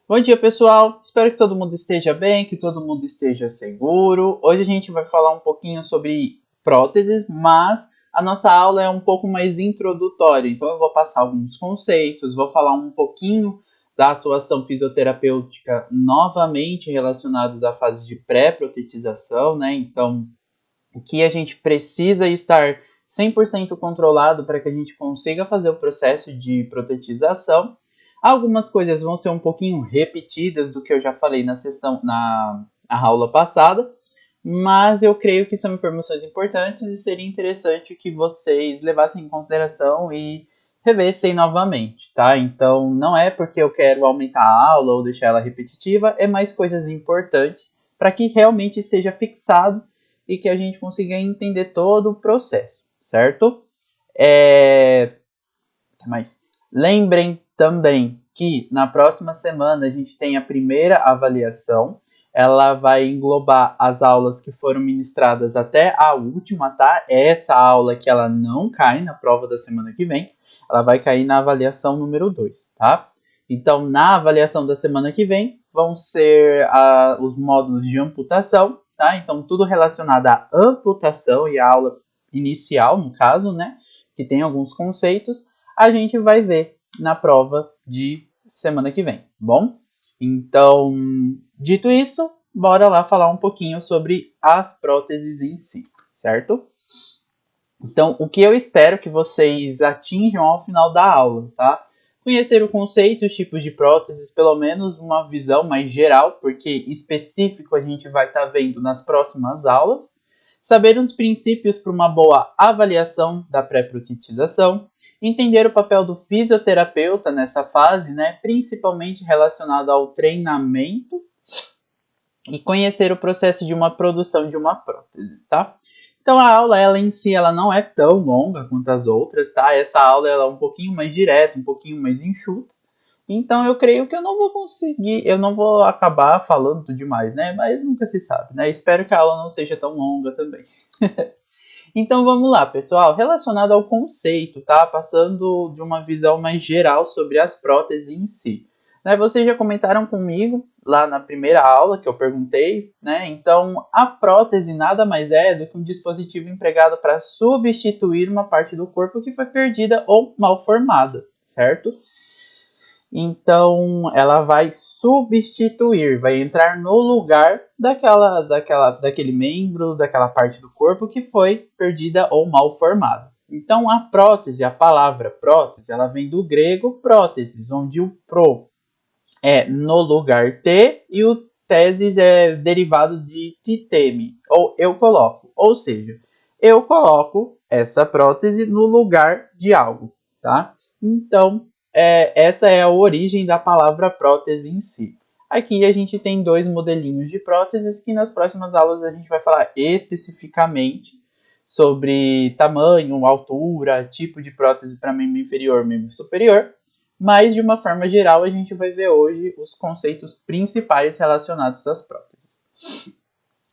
Bom dia, pessoal. Espero que todo mundo esteja bem, que todo mundo esteja seguro. Hoje a gente vai falar um pouquinho sobre próteses, mas a nossa aula é um pouco mais introdutória. Então eu vou passar alguns conceitos, vou falar um pouquinho da atuação fisioterapêutica novamente relacionados à fase de pré-protetização, né? Então, o que a gente precisa estar 100% controlado para que a gente consiga fazer o processo de protetização. Algumas coisas vão ser um pouquinho repetidas do que eu já falei na aula passada, mas eu creio que são informações importantes e seria interessante que vocês levassem em consideração e revessem novamente, tá? Então, não é porque eu quero aumentar a aula ou deixar ela repetitiva, é mais coisas importantes para que realmente seja fixado e que a gente consiga entender todo o processo, certo? Mas lembrem também que na próxima semana a gente tem a primeira avaliação. Ela vai englobar as aulas que foram ministradas até a última, tá? Essa aula que ela não cai na prova da semana que vem, ela vai cair na avaliação número 2, tá? Então, na avaliação da semana que vem, vão ser os módulos de amputação, tá? Então, tudo relacionado à amputação e a aula inicial, no caso, né? Que tem alguns conceitos, a gente vai ver na prova de semana que vem, bom? Então, dito isso, bora lá falar um pouquinho sobre as próteses em si, certo? Então, o que eu espero que vocês atinjam ao final da aula, tá? Conhecer o conceito, os tipos de próteses, pelo menos uma visão mais geral, porque específico a gente vai estar vendo nas próximas aulas. Saber os princípios para uma boa avaliação da pré-protetização. Entender o papel do fisioterapeuta nessa fase, né? Principalmente relacionado ao treinamento. E conhecer o processo de uma produção de uma prótese, tá? Então a aula ela em si ela não é tão longa quanto as outras, tá? Essa aula ela é um pouquinho mais direta, um pouquinho mais enxuta. Então eu creio que eu não vou conseguir, eu não vou acabar falando demais, né? Mas nunca se sabe, né? Espero que a aula não seja tão longa também. Então vamos lá, pessoal. Relacionado ao conceito, tá? Passando de uma visão mais geral sobre as próteses em si. Né, vocês já comentaram comigo lá na primeira aula que eu perguntei, né? Então, a prótese nada mais é do que um dispositivo empregado para substituir uma parte do corpo que foi perdida ou mal formada, certo? Então, ela vai substituir, vai entrar no lugar daquele membro, daquela parte do corpo que foi perdida ou mal formada. Então, a prótese, a palavra prótese, ela vem do grego próteses, onde o pro é no lugar T e o tesis é derivado de titeme, ou eu coloco. Ou seja, eu coloco essa prótese no lugar de algo, tá? Então, essa é a origem da palavra prótese em si. Aqui a gente tem dois modelinhos de próteses que nas próximas aulas a gente vai falar especificamente sobre tamanho, altura, tipo de prótese para membro inferior, membro superior. Mas, de uma forma geral, a gente vai ver hoje os conceitos principais relacionados às próteses.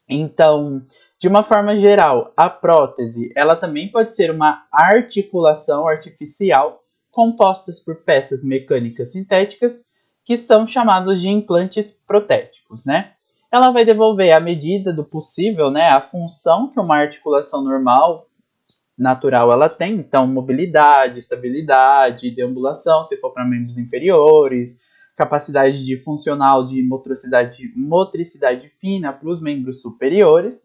Então, de uma forma geral, a prótese ela também pode ser uma articulação artificial compostas por peças mecânicas sintéticas que são chamados de implantes protéticos, né? Ela vai devolver, à medida do possível, né, a função que uma articulação normal natural ela tem, então mobilidade, estabilidade, deambulação, se for para membros inferiores, capacidade de funcional de motricidade fina para os membros superiores.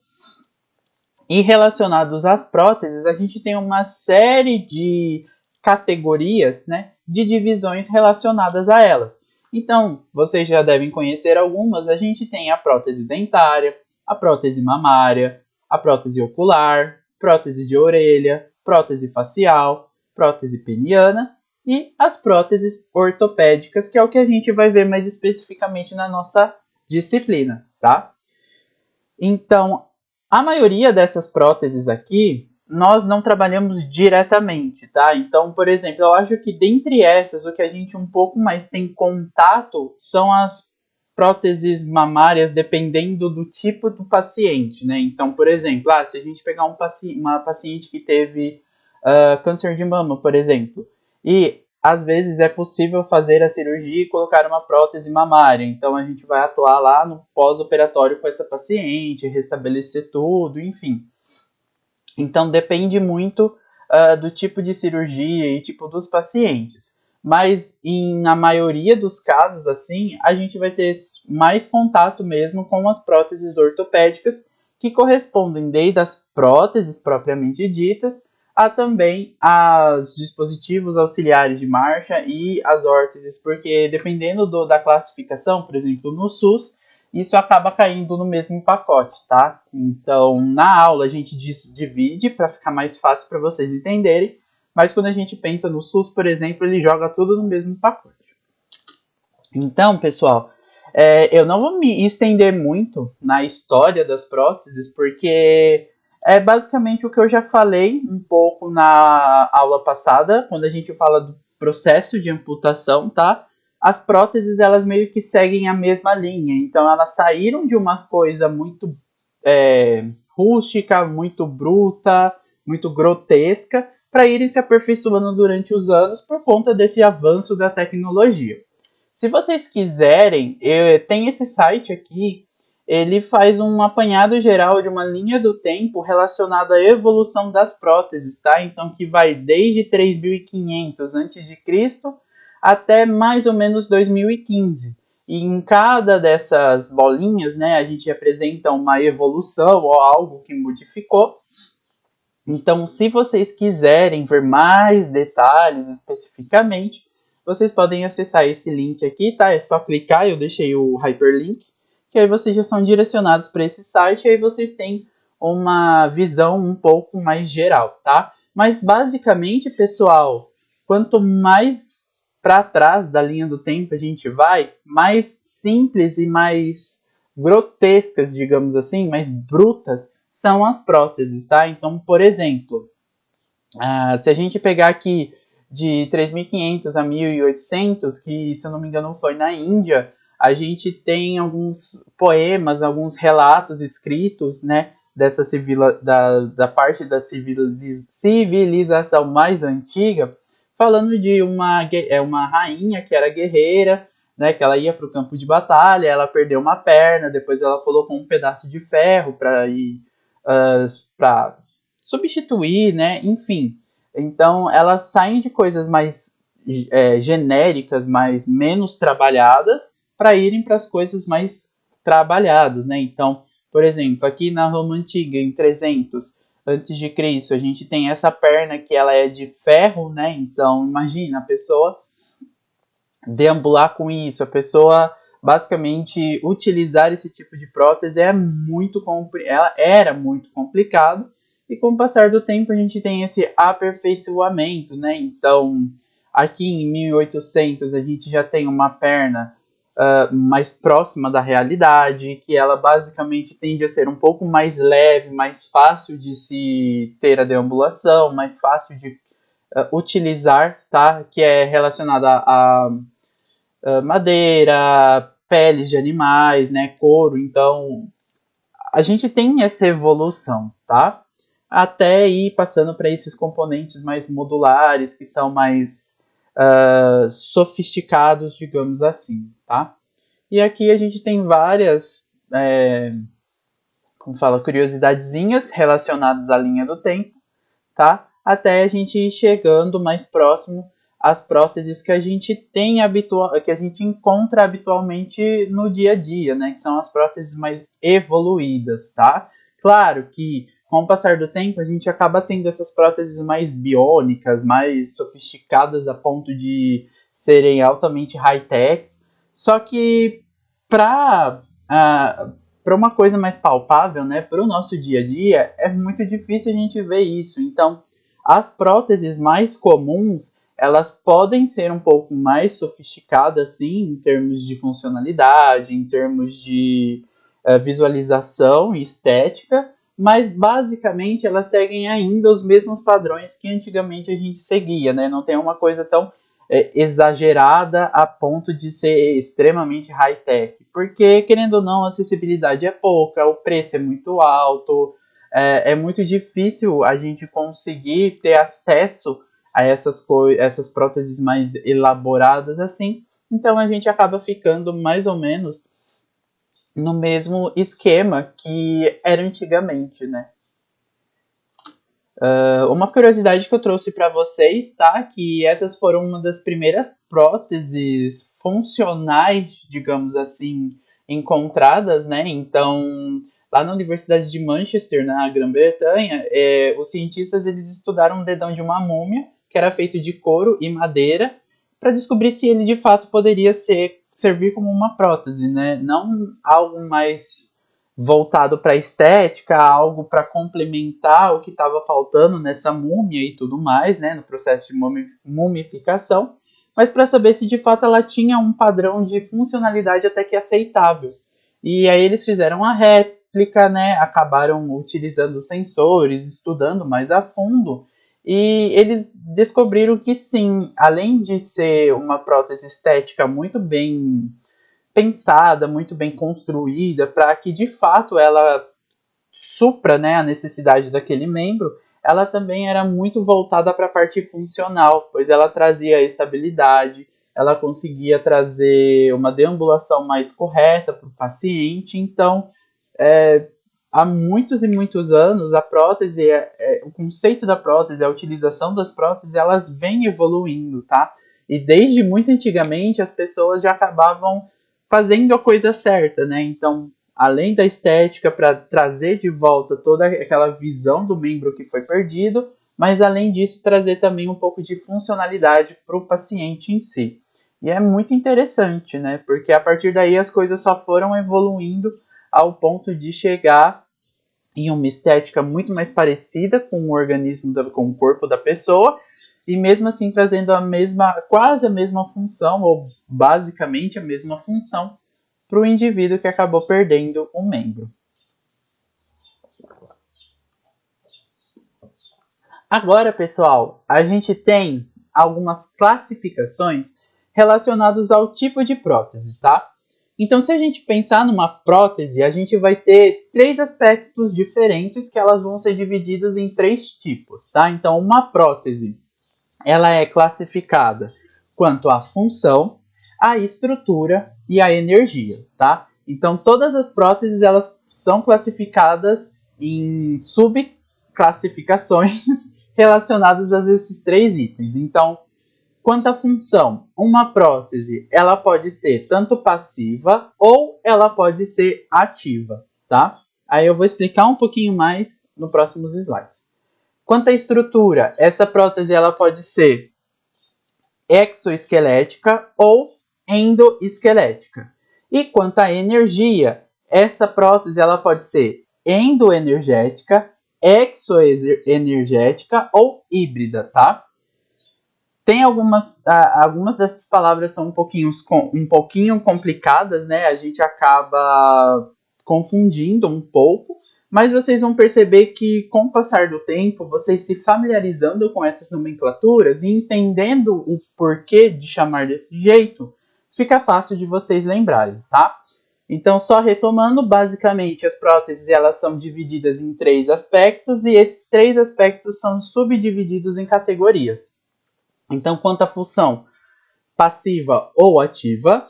E relacionados às próteses, a gente tem uma série de categorias, né, de divisões relacionadas a elas. Então, vocês já devem conhecer algumas. A gente tem a prótese dentária, a prótese mamária, a prótese ocular, prótese de orelha, prótese facial, prótese peniana e as próteses ortopédicas, que é o que a gente vai ver mais especificamente na nossa disciplina, tá? Então, a maioria dessas próteses aqui, nós não trabalhamos diretamente, tá? Então, por exemplo, eu acho que dentre essas, o que a gente um pouco mais tem contato são as próteses mamárias, dependendo do tipo do paciente, né? Então, por exemplo, se a gente pegar uma paciente que teve câncer de mama, por exemplo, e às vezes é possível fazer a cirurgia e colocar uma prótese mamária. Então a gente vai atuar lá no pós-operatório com essa paciente, restabelecer tudo, enfim. Então depende muito do tipo de cirurgia e tipo dos pacientes. Mas na maioria dos casos, assim, a gente vai ter mais contato mesmo com as próteses ortopédicas, que correspondem desde as próteses propriamente ditas, a também aos dispositivos auxiliares de marcha e as órteses, porque dependendo da classificação, por exemplo, no SUS, isso acaba caindo no mesmo pacote, tá? Então, na aula a gente divide para ficar mais fácil para vocês entenderem, mas quando a gente pensa no SUS, por exemplo, ele joga tudo no mesmo pacote. Então, pessoal, eu não vou me estender muito na história das próteses, porque é basicamente o que eu já falei um pouco na aula passada, quando a gente fala do processo de amputação, tá? As próteses, elas meio que seguem a mesma linha. Então, elas saíram de uma coisa muito rústica, muito bruta, muito grotesca, para irem se aperfeiçoando durante os anos por conta desse avanço da tecnologia. Se vocês quiserem, tem esse site aqui, ele faz um apanhado geral de uma linha do tempo relacionada à evolução das próteses, tá? Então, que vai desde 3500 a.C. até mais ou menos 2015. E em cada dessas bolinhas, né, a gente apresenta uma evolução ou algo que modificou. Então, se vocês quiserem ver mais detalhes especificamente, vocês podem acessar esse link aqui, tá? É só clicar, eu deixei o hyperlink, que aí vocês já são direcionados para esse site e aí vocês têm uma visão um pouco mais geral, tá? Mas basicamente, pessoal, quanto mais para trás da linha do tempo a gente vai, mais simples e mais grotescas, digamos assim, mais brutas são as próteses, tá? Então, por exemplo, se a gente pegar aqui de 3.500 a 1.800, que se eu não me engano foi na Índia, a gente tem alguns poemas, alguns relatos escritos, né, dessa da parte da civilização mais antiga, falando de uma rainha que era guerreira, né, que ela ia para o campo de batalha, ela perdeu uma perna, depois ela colocou um pedaço de ferro para para substituir, né, enfim. Então, elas saem de coisas mais genéricas, mais menos trabalhadas, para irem para as coisas mais trabalhadas, né? Então, por exemplo, aqui na Roma Antiga, em 300 antes de Cristo, a gente tem essa perna que ela é de ferro, né? Então, imagina a pessoa deambular com isso, a pessoa basicamente utilizar esse tipo de prótese ela era muito complicado. E com o passar do tempo a gente tem esse aperfeiçoamento, né? Então, aqui em 1800 a gente já tem uma perna mais próxima da realidade, que ela basicamente tende a ser um pouco mais leve, mais fácil de se ter a deambulação, mais fácil de utilizar, tá? Que é relacionada a madeira, peles de animais, né? Couro. Então, a gente tem essa evolução, tá? Até ir passando para esses componentes mais modulares, que são mais sofisticados, digamos assim, tá? E aqui a gente tem várias, como fala, curiosidadezinhas relacionadas à linha do tempo, tá? Até a gente ir chegando mais próximo às próteses que a gente tem que a gente encontra habitualmente no dia a dia, né? Que são as próteses mais evoluídas, tá? Claro que com o passar do tempo, a gente acaba tendo essas próteses mais biônicas, mais sofisticadas a ponto de serem altamente high-techs. Só que para uma coisa mais palpável, né, para o nosso dia a dia, é muito difícil a gente ver isso. Então, as próteses mais comuns, elas podem ser um pouco mais sofisticadas, sim, em termos de funcionalidade, em termos de visualização e estética, mas basicamente elas seguem ainda os mesmos padrões que antigamente a gente seguia, né? Não tem uma coisa tão exagerada a ponto de ser extremamente high-tech, porque, querendo ou não, a acessibilidade é pouca, o preço é muito alto, é muito difícil a gente conseguir ter acesso a essas próteses mais elaboradas assim. Então a gente acaba ficando mais ou menos no mesmo esquema que era antigamente, né? Uma curiosidade que eu trouxe para vocês, tá? Que essas foram uma das primeiras próteses funcionais, digamos assim, encontradas, né? Então, lá na Universidade de Manchester, na Grã-Bretanha, os cientistas eles estudaram o dedão de uma múmia, que era feito de couro e madeira, para descobrir se ele de fato poderia servir como uma prótese, né? Não algo mais voltado para estética, algo para complementar o que estava faltando nessa múmia e tudo mais, né, no processo de mumificação, mas para saber se de fato ela tinha um padrão de funcionalidade até que aceitável. E aí eles fizeram a réplica, né, acabaram utilizando sensores, estudando mais a fundo, e eles descobriram que sim, além de ser uma prótese estética muito bem pensada, muito bem construída, para que de fato ela supra, né, a necessidade daquele membro, ela também era muito voltada para a parte funcional, pois ela trazia estabilidade, ela conseguia trazer uma deambulação mais correta para o paciente. Então, há muitos e muitos anos, a prótese, o conceito da prótese, a utilização das próteses, elas vêm evoluindo, tá? E desde muito antigamente, as pessoas já acabavam fazendo a coisa certa, né? Então, além da estética para trazer de volta toda aquela visão do membro que foi perdido, mas além disso trazer também um pouco de funcionalidade para o paciente em si. E é muito interessante, né? Porque a partir daí as coisas só foram evoluindo ao ponto de chegar em uma estética muito mais parecida com o organismo, com o corpo da pessoa, e mesmo assim trazendo quase a mesma função, ou basicamente a mesma função, para o indivíduo que acabou perdendo um membro. Agora, pessoal, a gente tem algumas classificações relacionadas ao tipo de prótese, tá? Então, se a gente pensar numa prótese, a gente vai ter 3 aspectos diferentes que elas vão ser divididos em 3 tipos, tá? Então, uma prótese, ela é classificada quanto à função, a estrutura e a energia, tá? Então, todas as próteses, elas são classificadas em subclassificações relacionadas a esses 3 itens. Então, quanto à função, uma prótese, ela pode ser tanto passiva ou ela pode ser ativa, tá? Aí eu vou explicar um pouquinho mais nos próximos slides. Quanto à estrutura, essa prótese ela pode ser exoesquelética ou endoesquelética. E quanto à energia, essa prótese ela pode ser endoenergética, exoenergética ou híbrida, tá? Tem algumas dessas palavras são um pouquinho complicadas, né? A gente acaba confundindo um pouco, mas vocês vão perceber que com o passar do tempo, vocês se familiarizando com essas nomenclaturas e entendendo o porquê de chamar desse jeito, fica fácil de vocês lembrarem, tá? Então, só retomando, basicamente as próteses elas são divididas em 3 aspectos e esses 3 aspectos são subdivididos em categorias. Então, quanto à função passiva ou ativa,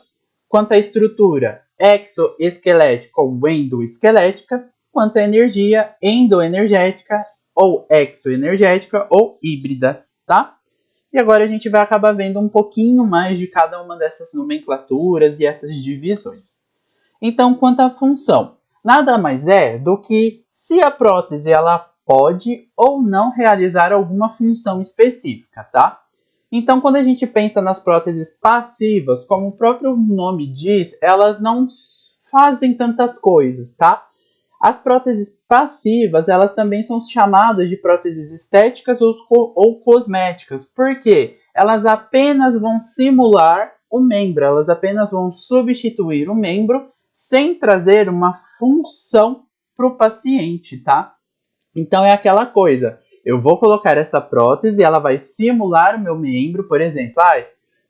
quanto à estrutura exoesquelética ou endoesquelética, quanto à energia endoenergética ou exoenergética ou híbrida, tá? E agora a gente vai acabar vendo um pouquinho mais de cada uma dessas nomenclaturas e essas divisões. Então, quanto à função, nada mais é do que se a prótese ela pode ou não realizar alguma função específica, tá? Então, quando a gente pensa nas próteses passivas, como o próprio nome diz, elas não fazem tantas coisas, tá? As próteses passivas, elas também são chamadas de próteses estéticas ou cosméticas. Por quê? Elas apenas vão simular o membro, elas apenas vão substituir o membro sem trazer uma função para o paciente, tá? Então, é aquela coisa. Eu vou colocar essa prótese, ela vai simular o meu membro, por exemplo,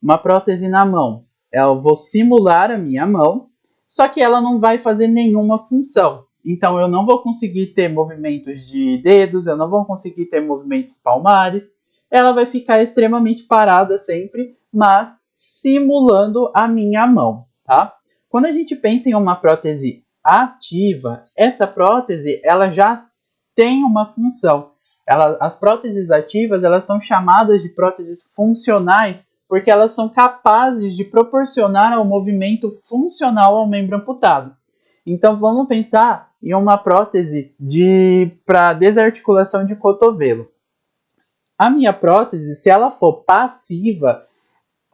uma prótese na mão. Eu vou simular a minha mão, só que ela não vai fazer nenhuma função. Então, eu não vou conseguir ter movimentos de dedos, eu não vou conseguir ter movimentos palmares, ela vai ficar extremamente parada sempre, mas simulando a minha mão, tá? Quando a gente pensa em uma prótese ativa, essa prótese ela já tem uma função. As próteses ativas elas são chamadas de próteses funcionais porque elas são capazes de proporcionar ao movimento funcional ao membro amputado. Então vamos pensar em uma prótese para desarticulação de cotovelo. A minha prótese, se ela for passiva,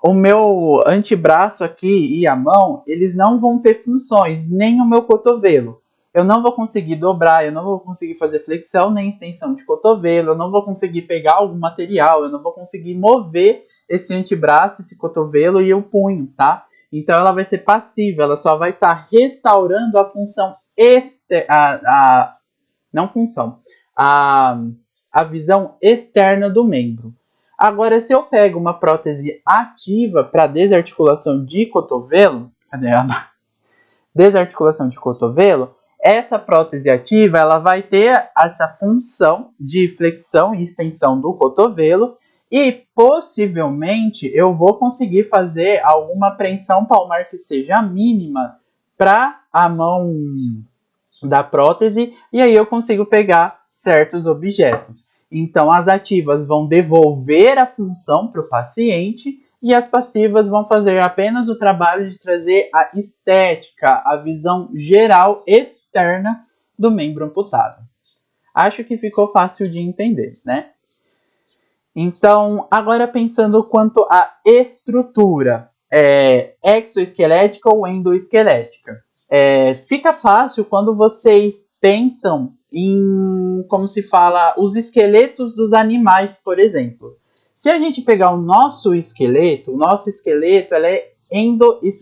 o meu antebraço aqui e a mão, eles não vão ter funções, nem o meu cotovelo. Eu não vou conseguir dobrar, eu não vou conseguir fazer flexão nem extensão de cotovelo, eu não vou conseguir pegar algum material, eu não vou conseguir mover esse antebraço, esse cotovelo e o punho, tá? Então ela vai ser passiva, ela só vai estar restaurando a função a visão externa do membro. Agora, se eu pego uma prótese ativa para desarticulação de cotovelo, essa prótese ativa ela vai ter essa função de flexão e extensão do cotovelo e possivelmente eu vou conseguir fazer alguma apreensão palmar que seja mínima para a mão da prótese e aí eu consigo pegar certos objetos. Então, as ativas vão devolver a função para o paciente e as passivas vão fazer apenas o trabalho de trazer a estética, a visão geral externa do membro amputado. Acho que ficou fácil de entender, né? Então, agora pensando quanto à estrutura, exoesquelética ou endoesquelética. Fica fácil quando vocês pensam em, como se fala, os esqueletos dos animais, por exemplo. Se a gente pegar o nosso esqueleto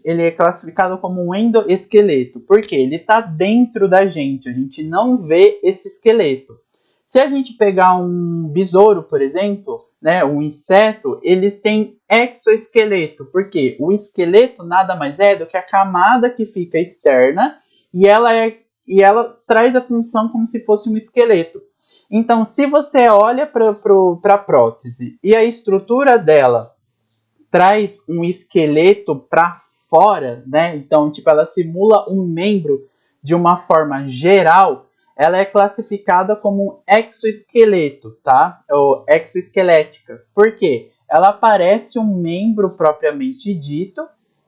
ele é classificado como um endoesqueleto, porque ele está dentro da gente, a gente não vê esse esqueleto. Se a gente pegar um besouro, por exemplo, né, um inseto, eles têm exoesqueleto, porque o esqueleto nada mais é do que a camada que fica externa e ela traz a função como se fosse um esqueleto. Então, se você olha para a prótese e a estrutura dela traz um esqueleto para fora, né? Então, tipo, ela simula um membro de uma forma geral, ela é classificada como um exoesqueleto, tá? Ou exoesquelética. Por quê? Ela parece um membro propriamente dito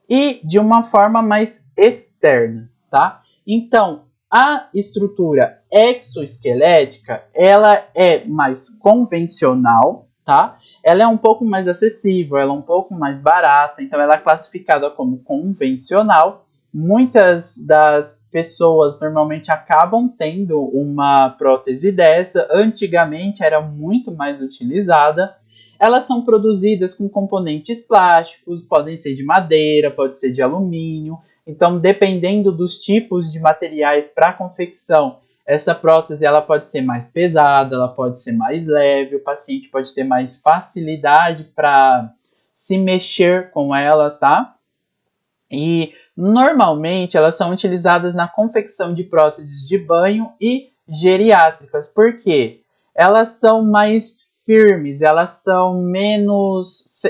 e de uma forma mais externa, tá? Então, a estrutura exoesquelética, ela é mais convencional, tá? Ela é um pouco mais acessível, ela é um pouco mais barata, então ela é classificada como convencional. Muitas das pessoas normalmente acabam tendo uma prótese dessa. Antigamente era muito mais utilizada. Elas são produzidas com componentes plásticos, podem ser de madeira, pode ser de alumínio. Então, dependendo dos tipos de materiais para confecção, essa prótese ela pode ser mais pesada, ela pode ser mais leve, o paciente pode ter mais facilidade para se mexer com ela, tá? E normalmente elas são utilizadas na confecção de próteses de banho e geriátricas, porque elas são mais firmes, elas são menos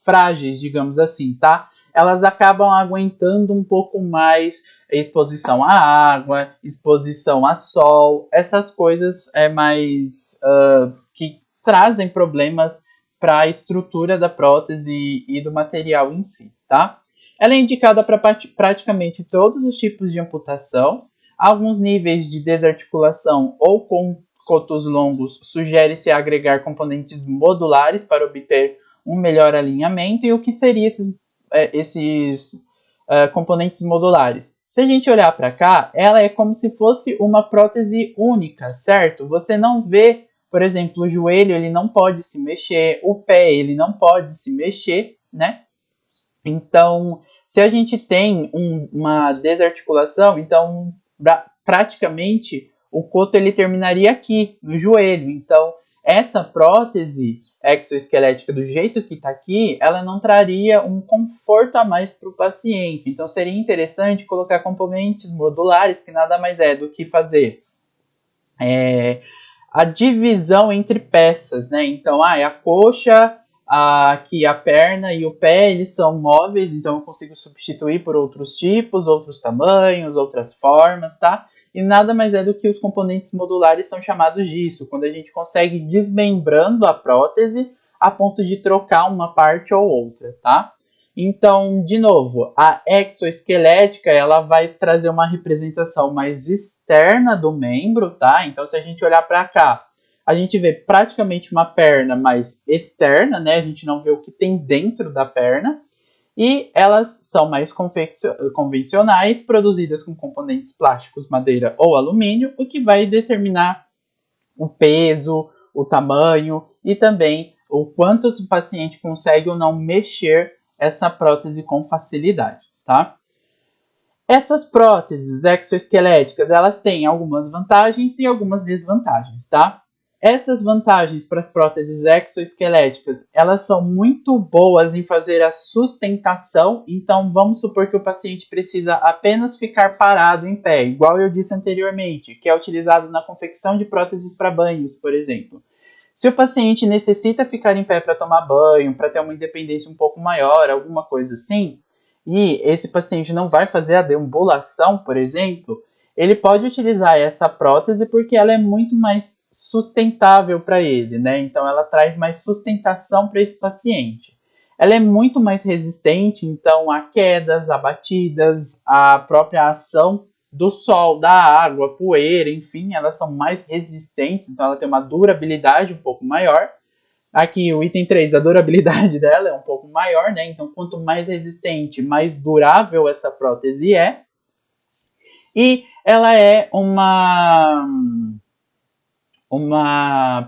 frágeis, digamos assim, tá? Elas acabam aguentando um pouco mais exposição à água, exposição a sol, essas coisas mais que trazem problemas para a estrutura da prótese e do material em si, tá? Ela é indicada para praticamente todos os tipos de amputação. Alguns níveis de desarticulação ou com cotos longos sugere-se agregar componentes modulares para obter um melhor alinhamento. E o que seriam esses componentes modulares? Se a gente olhar para cá, ela é como se fosse uma prótese única, certo? Você não vê, por exemplo, o joelho ele não pode se mexer, o pé ele não pode se mexer, né? Então, se a gente tem uma desarticulação, então praticamente o coto ele terminaria aqui, no joelho. Então, essa prótese exoesquelética do jeito que está aqui, ela não traria um conforto a mais para o paciente. Então, seria interessante colocar componentes modulares, que nada mais é do que fazer a divisão entre peças, né? Então, a coxa, aqui a perna e o pé, eles são móveis, então eu consigo substituir por outros tipos, outros tamanhos, outras formas, tá? E nada mais é do que os componentes modulares são chamados disso, quando a gente consegue ir desmembrando a prótese a ponto de trocar uma parte ou outra, tá? Então, de novo, a exoesquelética, ela vai trazer uma representação mais externa do membro, tá? Então, se a gente olhar para cá, a gente vê praticamente uma perna mais externa, né? A gente não vê o que tem dentro da perna. E elas são mais convencionais, produzidas com componentes plásticos, madeira ou alumínio, o que vai determinar o peso, o tamanho e também o quanto o paciente consegue ou não mexer essa prótese com facilidade, tá? Essas próteses exoesqueléticas, elas têm algumas vantagens e algumas desvantagens, tá? Essas vantagens para as próteses exoesqueléticas, elas são muito boas em fazer a sustentação. Então, vamos supor que o paciente precisa apenas ficar parado em pé, igual eu disse anteriormente, que é utilizado na confecção de próteses para banhos, por exemplo. Se o paciente necessita ficar em pé para tomar banho, para ter uma independência um pouco maior, alguma coisa assim, e esse paciente não vai fazer a deambulação, por exemplo, ele pode utilizar essa prótese porque ela é muito mais sustentável para ele, né? Então ela traz mais sustentação para esse paciente. Ela é muito mais resistente, então, a quedas, a batidas, a própria ação do sol, da água, poeira, enfim, elas são mais resistentes, então ela tem uma durabilidade um pouco maior. Aqui o item 3, a durabilidade dela é um pouco maior, né? Então quanto mais resistente, mais durável essa prótese é. E ela é uma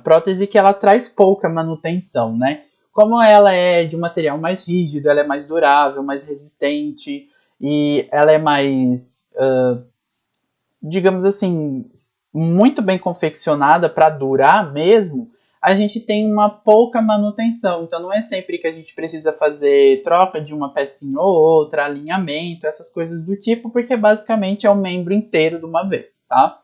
prótese que ela traz pouca manutenção, né? Como ela é de um material mais rígido, ela é mais durável, mais resistente e ela é mais, digamos assim, muito bem confeccionada para durar mesmo, a gente tem uma pouca manutenção. Então não é sempre que a gente precisa fazer troca de uma pecinha ou outra, alinhamento, essas coisas do tipo, porque basicamente é o membro inteiro de uma vez, tá?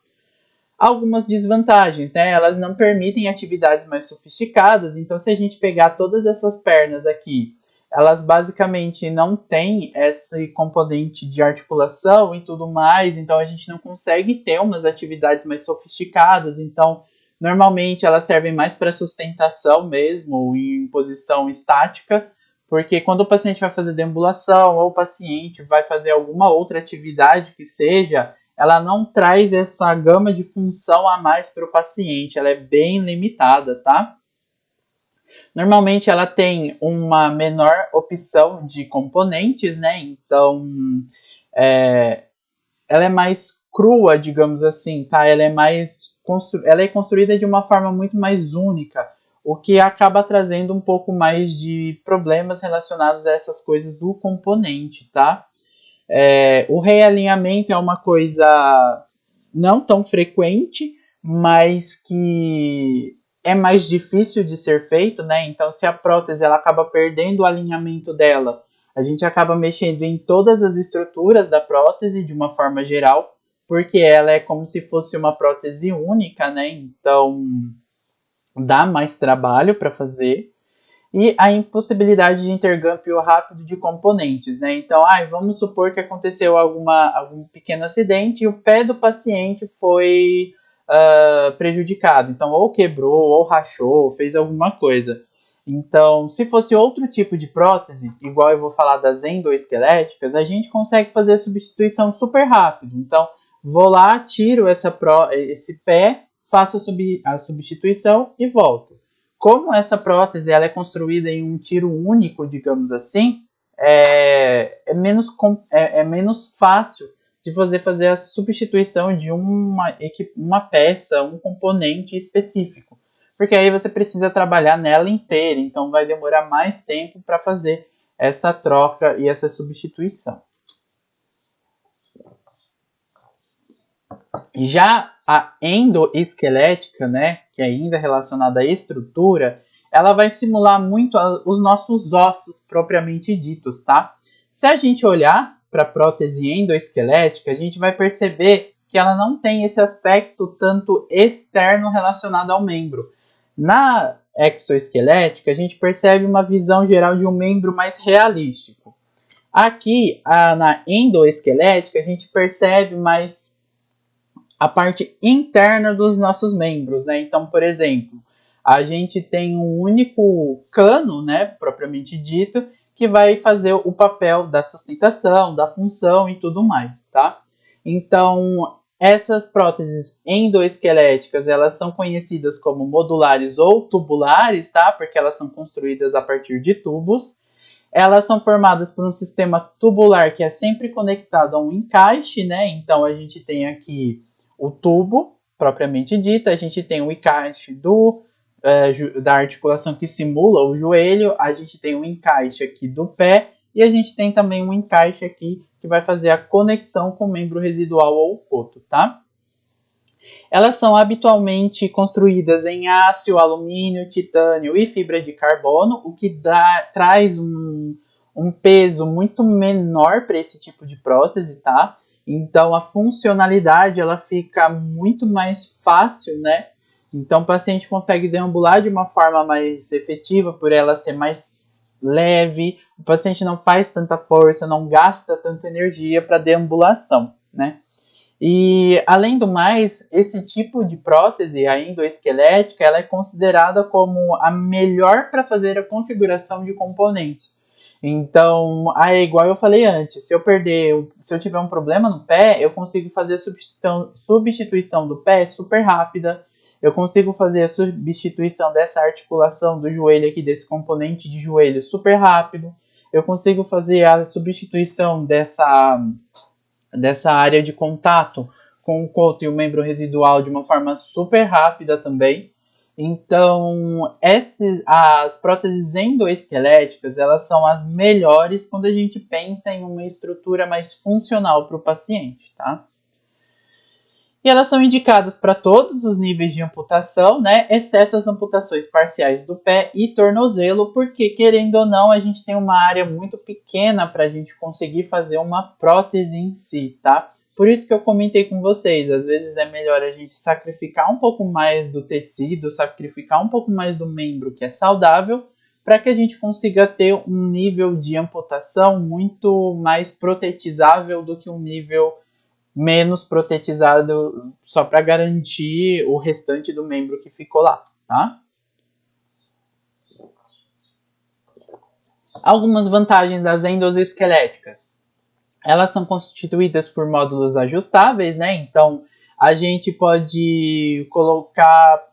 Algumas desvantagens, né? Elas não permitem atividades mais sofisticadas, então se a gente pegar todas essas pernas aqui, elas basicamente não têm esse componente de articulação e tudo mais, então a gente não consegue ter umas atividades mais sofisticadas, então normalmente elas servem mais para sustentação mesmo, em posição estática, porque quando o paciente vai fazer deambulação ou o paciente vai fazer alguma outra atividade que seja, ela não traz essa gama de função a mais para o paciente, ela é bem limitada, tá? Normalmente ela tem uma menor opção de componentes, né? Então, ela é mais crua, digamos assim, tá? Ela é construída de uma forma muito mais única, o que acaba trazendo um pouco mais de problemas relacionados a essas coisas do componente, tá? O realinhamento é uma coisa não tão frequente, mas que é mais difícil de ser feito, né? Então, se a prótese ela acaba perdendo o alinhamento dela, a gente acaba mexendo em todas as estruturas da prótese de uma forma geral, porque ela é como se fosse uma prótese única, né? Então, dá mais trabalho para fazer. E a impossibilidade de intercâmbio rápido de componentes, né? Então, vamos supor que aconteceu algum pequeno acidente e o pé do paciente foi prejudicado. Então, ou quebrou, ou rachou, ou fez alguma coisa. Então, se fosse outro tipo de prótese, igual eu vou falar das endoesqueléticas, a gente consegue fazer a substituição super rápido. Então, vou lá, tiro esse pé, faço a substituição e volto. Como essa prótese ela é construída em um tiro único, digamos assim, é menos fácil de você fazer a substituição de uma peça, um componente específico. Porque aí você precisa trabalhar nela inteira, então vai demorar mais tempo para fazer essa troca e essa substituição. Já a endoesquelética, né, que é ainda relacionada à estrutura, ela vai simular muito os nossos ossos propriamente ditos, tá? Se a gente olhar para a prótese endoesquelética, a gente vai perceber que ela não tem esse aspecto tanto externo relacionado ao membro. Na exoesquelética, a gente percebe uma visão geral de um membro mais realístico. Aqui, na endoesquelética, a gente percebe mais a parte interna dos nossos membros, né? Então, por exemplo, a gente tem um único cano, né, propriamente dito, que vai fazer o papel da sustentação, da função e tudo mais, tá? Então, essas próteses endoesqueléticas, elas são conhecidas como modulares ou tubulares, tá? Porque elas são construídas a partir de tubos. Elas são formadas por um sistema tubular que é sempre conectado a um encaixe, né? Então, a gente tem aqui o tubo, propriamente dito, a gente tem o encaixe da articulação que simula o joelho, a gente tem um encaixe aqui do pé e a gente tem também um encaixe aqui que vai fazer a conexão com o membro residual ou coto, tá? Elas são habitualmente construídas em aço, alumínio, titânio e fibra de carbono, o que traz um peso muito menor para esse tipo de prótese, tá? Então, a funcionalidade ela fica muito mais fácil, né? Então, o paciente consegue deambular de uma forma mais efetiva por ela ser mais leve. O paciente não faz tanta força, não gasta tanta energia para deambulação, né? E, além do mais, esse tipo de prótese, a endoesquelética, ela é considerada como a melhor para fazer a configuração de componentes. Então, igual eu falei antes, se eu tiver um problema no pé, eu consigo fazer a substituição do pé super rápida, eu consigo fazer a substituição dessa articulação do joelho aqui, desse componente de joelho super rápido, eu consigo fazer a substituição dessa área de contato com o coto e o membro residual de uma forma super rápida também. Então, as próteses endoesqueléticas, elas são as melhores quando a gente pensa em uma estrutura mais funcional para o paciente, tá? E elas são indicadas para todos os níveis de amputação, né? Exceto as amputações parciais do pé e tornozelo, porque, querendo ou não, a gente tem uma área muito pequena para a gente conseguir fazer uma prótese em si, tá? Por isso que eu comentei com vocês, às vezes é melhor a gente sacrificar um pouco mais do tecido, sacrificar um pouco mais do membro que é saudável, para que a gente consiga ter um nível de amputação muito mais protetizável do que um nível menos protetizado, só para garantir o restante do membro que ficou lá, tá? Algumas vantagens das endoesqueléticas. Elas são constituídas por módulos ajustáveis, né? Então, a gente pode colocar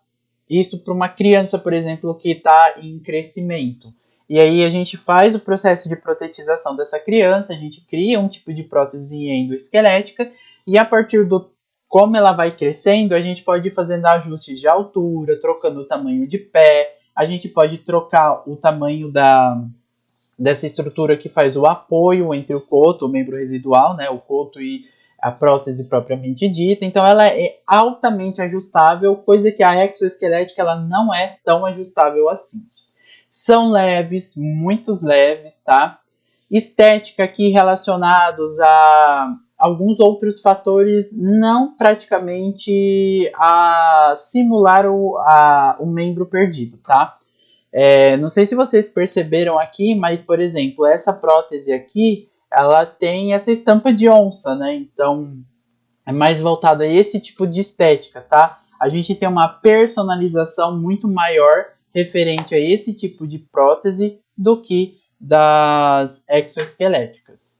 isso para uma criança, por exemplo, que está em crescimento. E aí a gente faz o processo de protetização dessa criança, a gente cria um tipo de prótese endoesquelética e a partir do como ela vai crescendo, a gente pode ir fazendo ajustes de altura, trocando o tamanho de pé, a gente pode trocar o tamanho dessa estrutura que faz o apoio entre o coto, o membro residual, né, o coto e a prótese propriamente dita. Então ela é altamente ajustável, coisa que a exoesquelética ela não é tão ajustável assim. São leves, muito leves, tá? Estética aqui relacionados a alguns outros fatores, não praticamente a simular o membro perdido, tá? Não sei se vocês perceberam aqui, mas, por exemplo, essa prótese aqui, ela tem essa estampa de onça, né? Então, é mais voltado a esse tipo de estética, tá? A gente tem uma personalização muito maior referente a esse tipo de prótese do que das exoesqueléticas.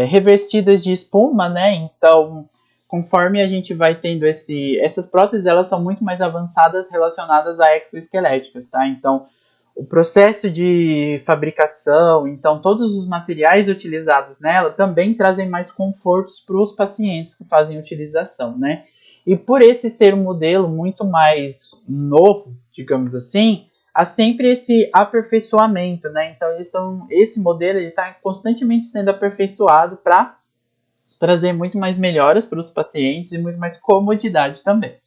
Revestidas de espuma, né? Então, conforme a gente vai tendo essas próteses, elas são muito mais avançadas relacionadas a exoesqueléticas, tá? Então, o processo de fabricação, então todos os materiais utilizados nela também trazem mais confortos para os pacientes que fazem utilização, né? E por esse ser um modelo muito mais novo, digamos assim, há sempre esse aperfeiçoamento, né? Então esse modelo está constantemente sendo aperfeiçoado para trazer muito mais melhoras para os pacientes e muito mais comodidade também.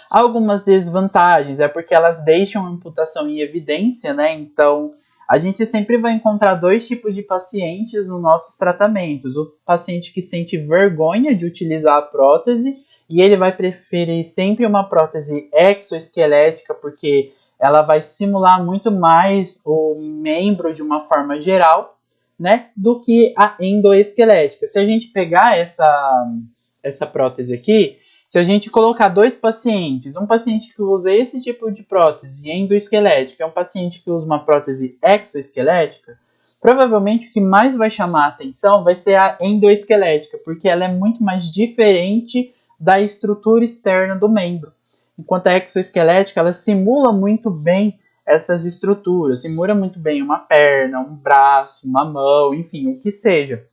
Algumas desvantagens é porque elas deixam a amputação em evidência, né? Então a gente sempre vai encontrar dois tipos de pacientes nos nossos tratamentos. O paciente que sente vergonha de utilizar a prótese e ele vai preferir sempre uma prótese exoesquelética porque ela vai simular muito mais o membro de uma forma geral, né, do que a endoesquelética. Se a gente pegar essa prótese aqui, se a gente colocar dois pacientes, um paciente que usa esse tipo de prótese endoesquelética e um paciente que usa uma prótese exoesquelética, provavelmente o que mais vai chamar a atenção vai ser a endoesquelética, porque ela é muito mais diferente da estrutura externa do membro. Enquanto a exoesquelética, ela simula muito bem essas estruturas, simula muito bem uma perna, um braço, uma mão, enfim, o que seja.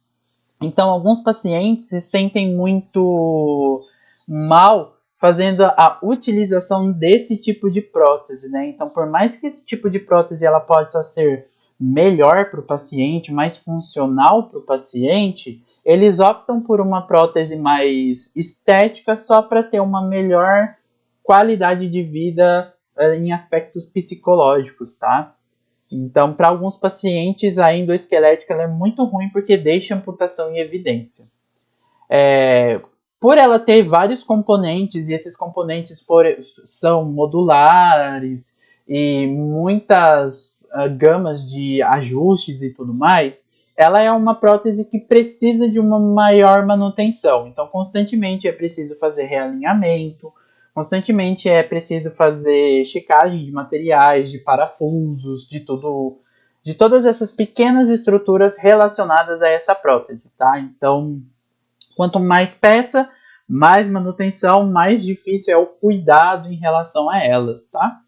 Então, alguns pacientes se sentem muito mal fazendo a utilização desse tipo de prótese, né? Então, por mais que esse tipo de prótese ela possa ser melhor para o paciente, mais funcional para o paciente, eles optam por uma prótese mais estética só para ter uma melhor qualidade de vida em aspectos psicológicos, tá? Então, para alguns pacientes, a endoesquelética ela é muito ruim porque deixa a amputação em evidência. Por ela ter vários componentes, e esses componentes são modulares e muitas gamas de ajustes e tudo mais, ela é uma prótese que precisa de uma maior manutenção. Então, constantemente é preciso fazer realinhamento, constantemente é preciso fazer checagem de materiais, de parafusos, de todas essas pequenas estruturas relacionadas a essa prótese, tá? Então, quanto mais peça, mais manutenção, mais difícil é o cuidado em relação a elas, tá?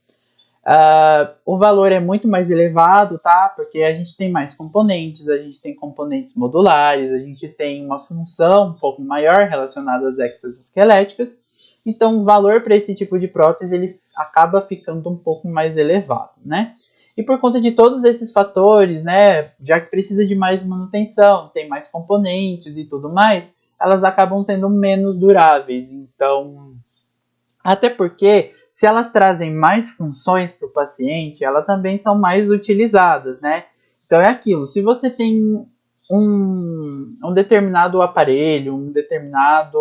O valor é muito mais elevado, tá? Porque a gente tem mais componentes, a gente tem componentes modulares, a gente tem uma função um pouco maior relacionada às exoesqueléticas. Então, o valor para esse tipo de prótese ele acaba ficando um pouco mais elevado, né? E por conta de todos esses fatores, né, já que precisa de mais manutenção, tem mais componentes e tudo mais, elas acabam sendo menos duráveis. Então, até porque, se elas trazem mais funções para o paciente, elas também são mais utilizadas, né? Então é aquilo, se você tem um determinado aparelho, um determinado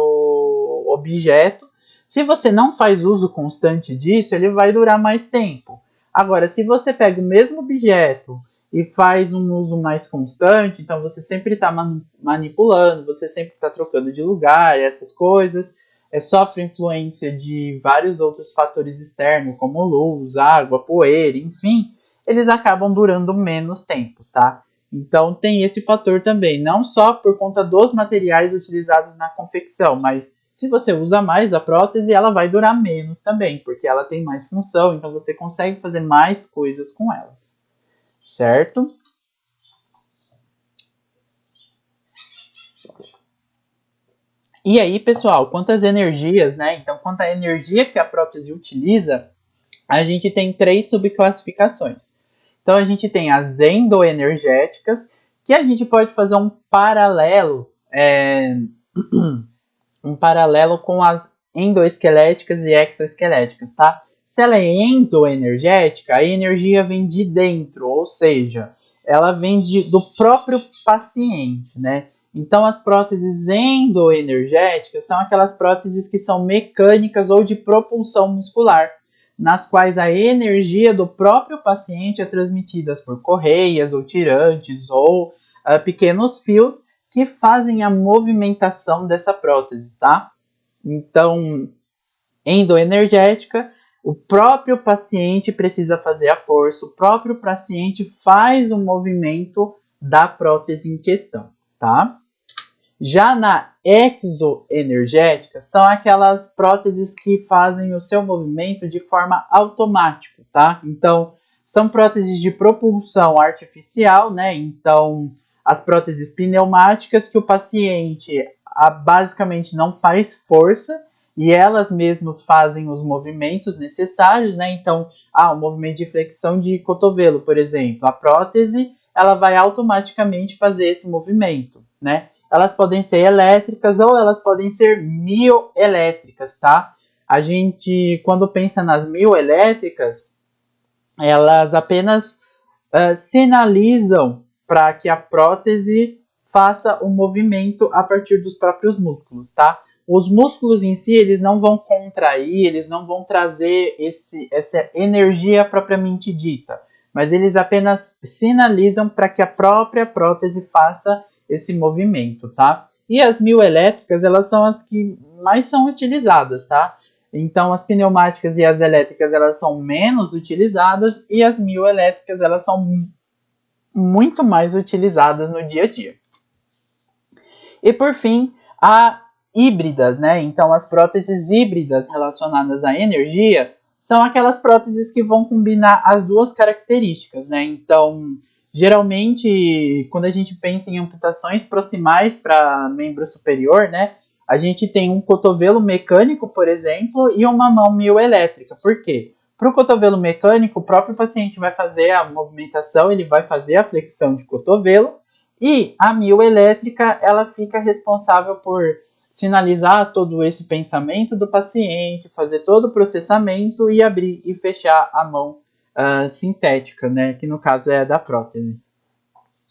objeto, se você não faz uso constante disso, ele vai durar mais tempo. Agora, se você pega o mesmo objeto e faz um uso mais constante, então você sempre está manipulando, você sempre está trocando de lugar, essas coisas, sofre influência de vários outros fatores externos, como luz, água, poeira, enfim, eles acabam durando menos tempo, tá? Então tem esse fator também, não só por conta dos materiais utilizados na confecção, mas se você usa mais a prótese, ela vai durar menos também, porque ela tem mais função, então você consegue fazer mais coisas com elas, certo? E aí, pessoal, quantas energias, né? Então, quanto à energia que a prótese utiliza, a gente tem 3 subclassificações. Então, a gente tem as endoenergéticas, que a gente pode fazer um paralelo com as endoesqueléticas e exoesqueléticas, tá? Se ela é endoenergética, a energia vem de dentro, ou seja, ela vem do próprio paciente, né? Então, as próteses endoenergéticas são aquelas próteses que são mecânicas ou de propulsão muscular, nas quais a energia do próprio paciente é transmitida por correias ou tirantes ou pequenos fios que fazem a movimentação dessa prótese, tá? Então, endoenergética, o próprio paciente precisa fazer a força, o próprio paciente faz o movimento da prótese em questão, tá? Já na exoenergética, são aquelas próteses que fazem o seu movimento de forma automática, tá? Então, são próteses de propulsão artificial, né? Então, as próteses pneumáticas que o paciente basicamente não faz força e elas mesmas fazem os movimentos necessários, né? Então, o movimento de flexão de cotovelo, por exemplo, a prótese ela vai automaticamente fazer esse movimento, né? Elas podem ser elétricas ou elas podem ser mioelétricas, tá? A gente, quando pensa nas mioelétricas, elas apenas sinalizam para que a prótese faça o movimento a partir dos próprios músculos, tá? Os músculos em si, eles não vão contrair, eles não vão trazer essa energia propriamente dita, mas eles apenas sinalizam para que a própria prótese faça esse movimento, tá? E as mioelétricas, elas são as que mais são utilizadas, tá? Então, as pneumáticas e as elétricas, elas são menos utilizadas e as mioelétricas, elas são muito mais utilizadas no dia a dia. E, por fim, a híbridas, né? Então, as próteses híbridas relacionadas à energia são aquelas próteses que vão combinar as duas características, né? Então, geralmente, quando a gente pensa em amputações proximais para membro superior, né? A gente tem um cotovelo mecânico, por exemplo, e uma mão mioelétrica. Por quê? Para o cotovelo mecânico, o próprio paciente vai fazer a movimentação, ele vai fazer a flexão de cotovelo, e a mioelétrica, ela fica responsável por sinalizar todo esse pensamento do paciente, fazer todo o processamento e abrir e fechar a mão sintética, né, que no caso é a da prótese.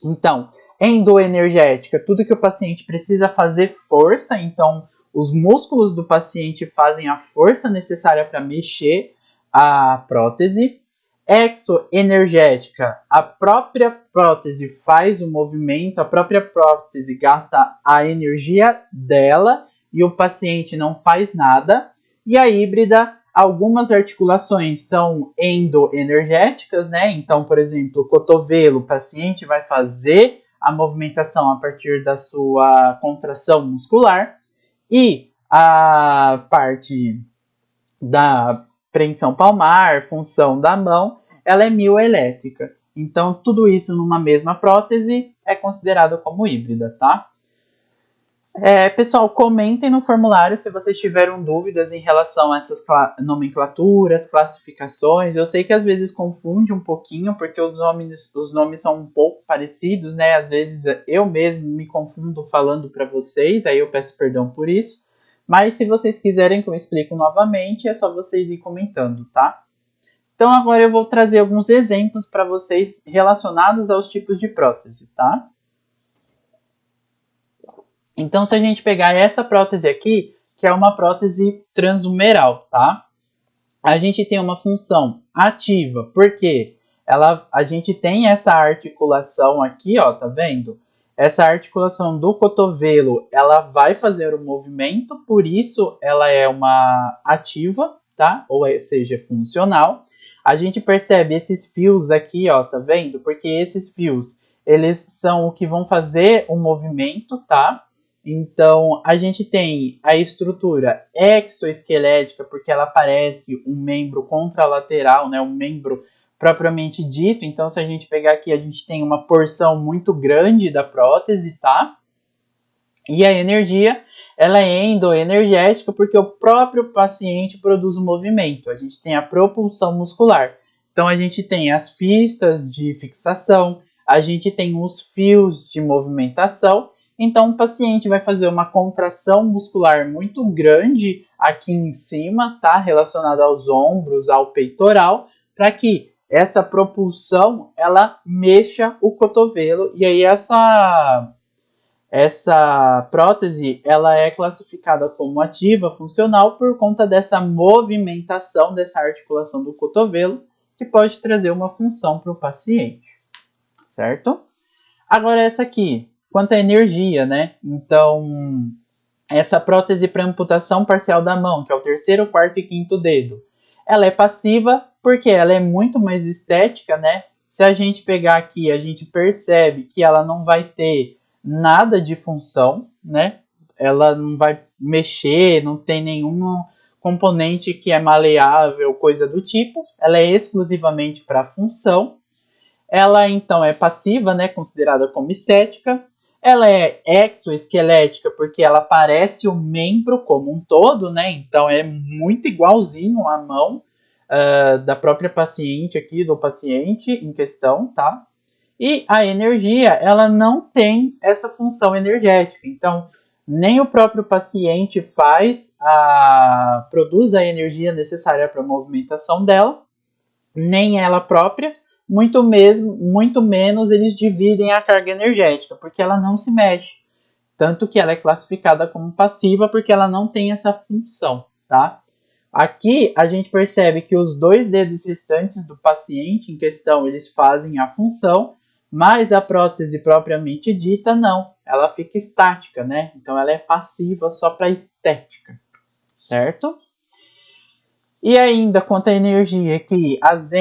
Então, endoenergética, tudo que o paciente precisa fazer força, então os músculos do paciente fazem a força necessária para mexer a prótese. Exoenergética, a própria prótese faz o movimento, a própria prótese gasta a energia dela e o paciente não faz nada. E a híbrida, algumas articulações são endoenergéticas, né? Então, por exemplo, o cotovelo, o paciente vai fazer a movimentação a partir da sua contração muscular. E a parte da preensão palmar, função da mão, ela é mioelétrica. Então, tudo isso numa mesma prótese é considerado como híbrida, tá? Pessoal, comentem no formulário se vocês tiveram dúvidas em relação a essas nomenclaturas, classificações. Eu sei que às vezes confunde um pouquinho, porque os nomes são um pouco parecidos, né? Às vezes eu mesmo me confundo falando para vocês, aí eu peço perdão por isso. Mas se vocês quiserem que eu explique novamente, é só vocês ir comentando, tá? Então agora eu vou trazer alguns exemplos para vocês relacionados aos tipos de prótese, tá? Então, se a gente pegar essa prótese aqui, que é uma prótese transhumeral, tá? A gente tem uma função ativa, porque a gente tem essa articulação aqui, ó, tá vendo? Essa articulação do cotovelo, ela vai fazer o movimento, por isso ela é uma ativa, tá? Ou seja, funcional. A gente percebe esses fios aqui, ó, tá vendo? Porque esses fios, eles são o que vão fazer o movimento, tá? Então, a gente tem a estrutura exoesquelética, porque ela parece um membro contralateral, né? Um membro propriamente dito. Então, se a gente pegar aqui, a gente tem uma porção muito grande da prótese, tá? E a energia, ela é endoenergética, porque o próprio paciente produz o movimento. A gente tem a propulsão muscular. Então, a gente tem as fistas de fixação, a gente tem os fios de movimentação. Então, o paciente vai fazer uma contração muscular muito grande aqui em cima, tá? Relacionada aos ombros, ao peitoral, para que essa propulsão, ela mexa o cotovelo. E aí, essa prótese, ela é classificada como ativa, funcional, por conta dessa movimentação, dessa articulação do cotovelo, que pode trazer uma função para o paciente, certo? Agora, essa aqui. Quanto à energia, né? Então, essa prótese para amputação parcial da mão, que é o terceiro, quarto e quinto dedo, ela é passiva porque ela é muito mais estética, né? Se a gente pegar aqui, a gente percebe que ela não vai ter nada de função, né? Ela não vai mexer, não tem nenhum componente que é maleável, coisa do tipo. Ela é exclusivamente para função. Ela, então, é passiva, né? Considerada como estética. Ela é exoesquelética porque ela parece o membro como um todo, né? Então é muito igualzinho à mão da própria paciente aqui, do paciente em questão, tá? E a energia, ela não tem essa função energética. Então, nem o próprio paciente produz a energia necessária para a movimentação dela, nem ela própria, muito menos eles dividem a carga energética, porque ela não se mexe. Tanto que ela é classificada como passiva, porque ela não tem essa função, tá? Aqui a gente percebe que os 2 dedos restantes do paciente em questão, eles fazem a função, mas a prótese propriamente dita não, ela fica estática, né? Então ela é passiva só para estética, certo? E ainda quanto à energia aqui, as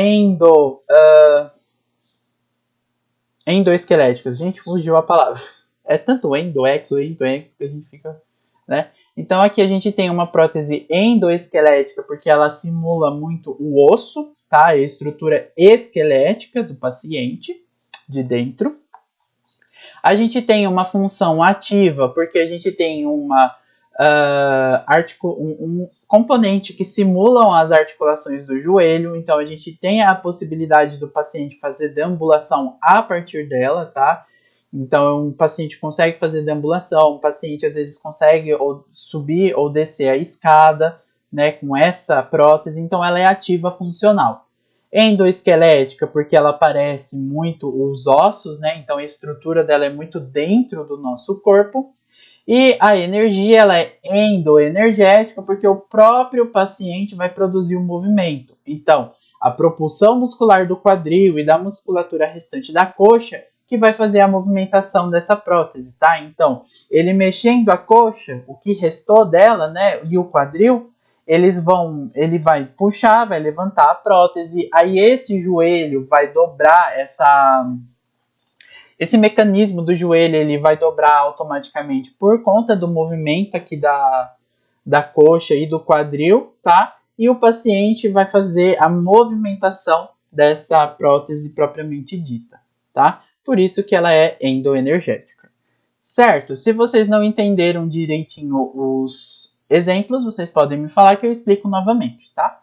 endoesqueléticas, gente, fugiu a palavra. É tanto exo, que a gente fica, né? Então aqui a gente tem uma prótese endoesquelética porque ela simula muito o osso, tá? A estrutura esquelética do paciente de dentro. A gente tem uma função ativa porque a gente tem uma um componente que simulam as articulações do joelho, então a gente tem a possibilidade do paciente fazer deambulação a partir dela, tá? Então, um paciente consegue fazer deambulação, um paciente às vezes consegue ou subir ou descer a escada, né, com essa prótese, então ela é ativa funcional. Endoesquelética, porque ela parece muito os ossos, né, então a estrutura dela é muito dentro do nosso corpo. E a energia, ela é endoenergética, porque o próprio paciente vai produzir o movimento. Então, a propulsão muscular do quadril e da musculatura restante da coxa que vai fazer a movimentação dessa prótese, tá? Então, ele mexendo a coxa, o que restou dela, né, e o quadril, ele vai puxar, vai levantar a prótese, aí esse joelho vai dobrar esse mecanismo do joelho, ele vai dobrar automaticamente por conta do movimento aqui da coxa e do quadril, tá? E o paciente vai fazer a movimentação dessa prótese propriamente dita, tá? Por isso que ela é endoenergética. Certo? Se vocês não entenderam direitinho os exemplos, vocês podem me falar que eu explico novamente, tá?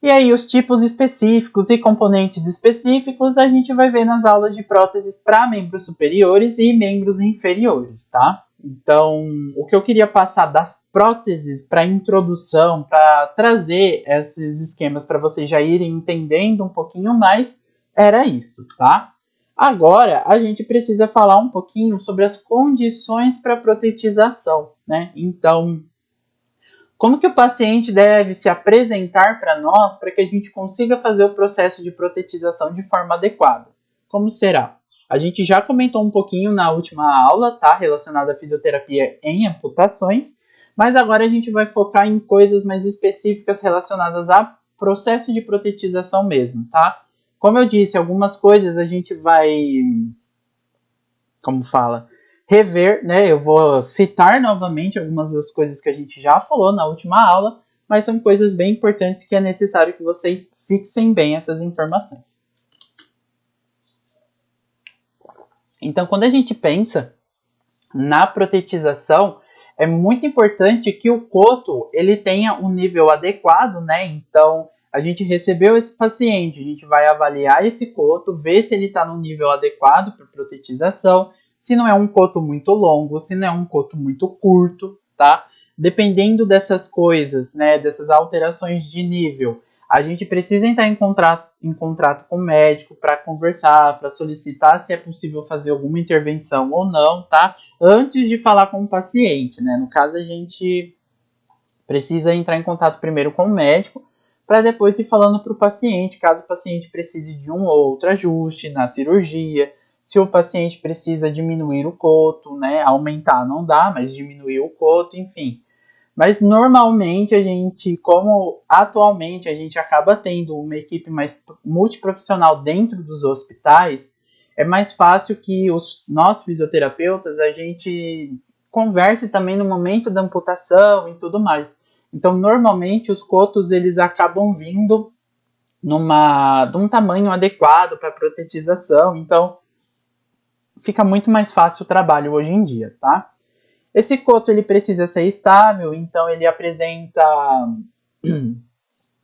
E aí os tipos específicos e componentes específicos a gente vai ver nas aulas de próteses para membros superiores e membros inferiores, tá? Então, o que eu queria passar das próteses para introdução, para trazer esses esquemas para vocês já irem entendendo um pouquinho mais, era isso, tá? Agora, a gente precisa falar um pouquinho sobre as condições para protetização, né? Então, como que o paciente deve se apresentar para nós para que a gente consiga fazer o processo de protetização de forma adequada? Como será? A gente já comentou um pouquinho na última aula, tá? Relacionada à fisioterapia em amputações, mas agora a gente vai focar em coisas mais específicas relacionadas ao processo de protetização mesmo, tá? Como eu disse, algumas coisas a gente vai, rever, né? Eu vou citar novamente algumas das coisas que a gente já falou na última aula, mas são coisas bem importantes que é necessário que vocês fixem bem essas informações. Então, quando a gente pensa na protetização, é muito importante que o coto ele tenha um nível adequado, né? Então, a gente recebeu esse paciente, a gente vai avaliar esse coto, ver se ele está no nível adequado para protetização, se não é um coto muito longo, se não é um coto muito curto, tá? Dependendo dessas coisas, né, dessas alterações de nível, a gente precisa entrar em contrato com o médico para conversar, para solicitar se é possível fazer alguma intervenção ou não, tá? Antes de falar com o paciente, né? No caso, a gente precisa entrar em contato primeiro com o médico, para depois ir falando para o paciente, caso o paciente precise de um ou outro ajuste na cirurgia, se o paciente precisa diminuir o coto, né? Aumentar não dá, mas diminuir o coto, enfim. Mas normalmente a gente, como atualmente a gente acaba tendo uma equipe mais multiprofissional dentro dos hospitais, é mais fácil que nós fisioterapeutas, a gente converse também no momento da amputação e tudo mais. Então, normalmente os cotos eles acabam vindo de um tamanho adequado para protetização, então fica muito mais fácil o trabalho hoje em dia, tá? Esse coto ele precisa ser estável, então ele apresenta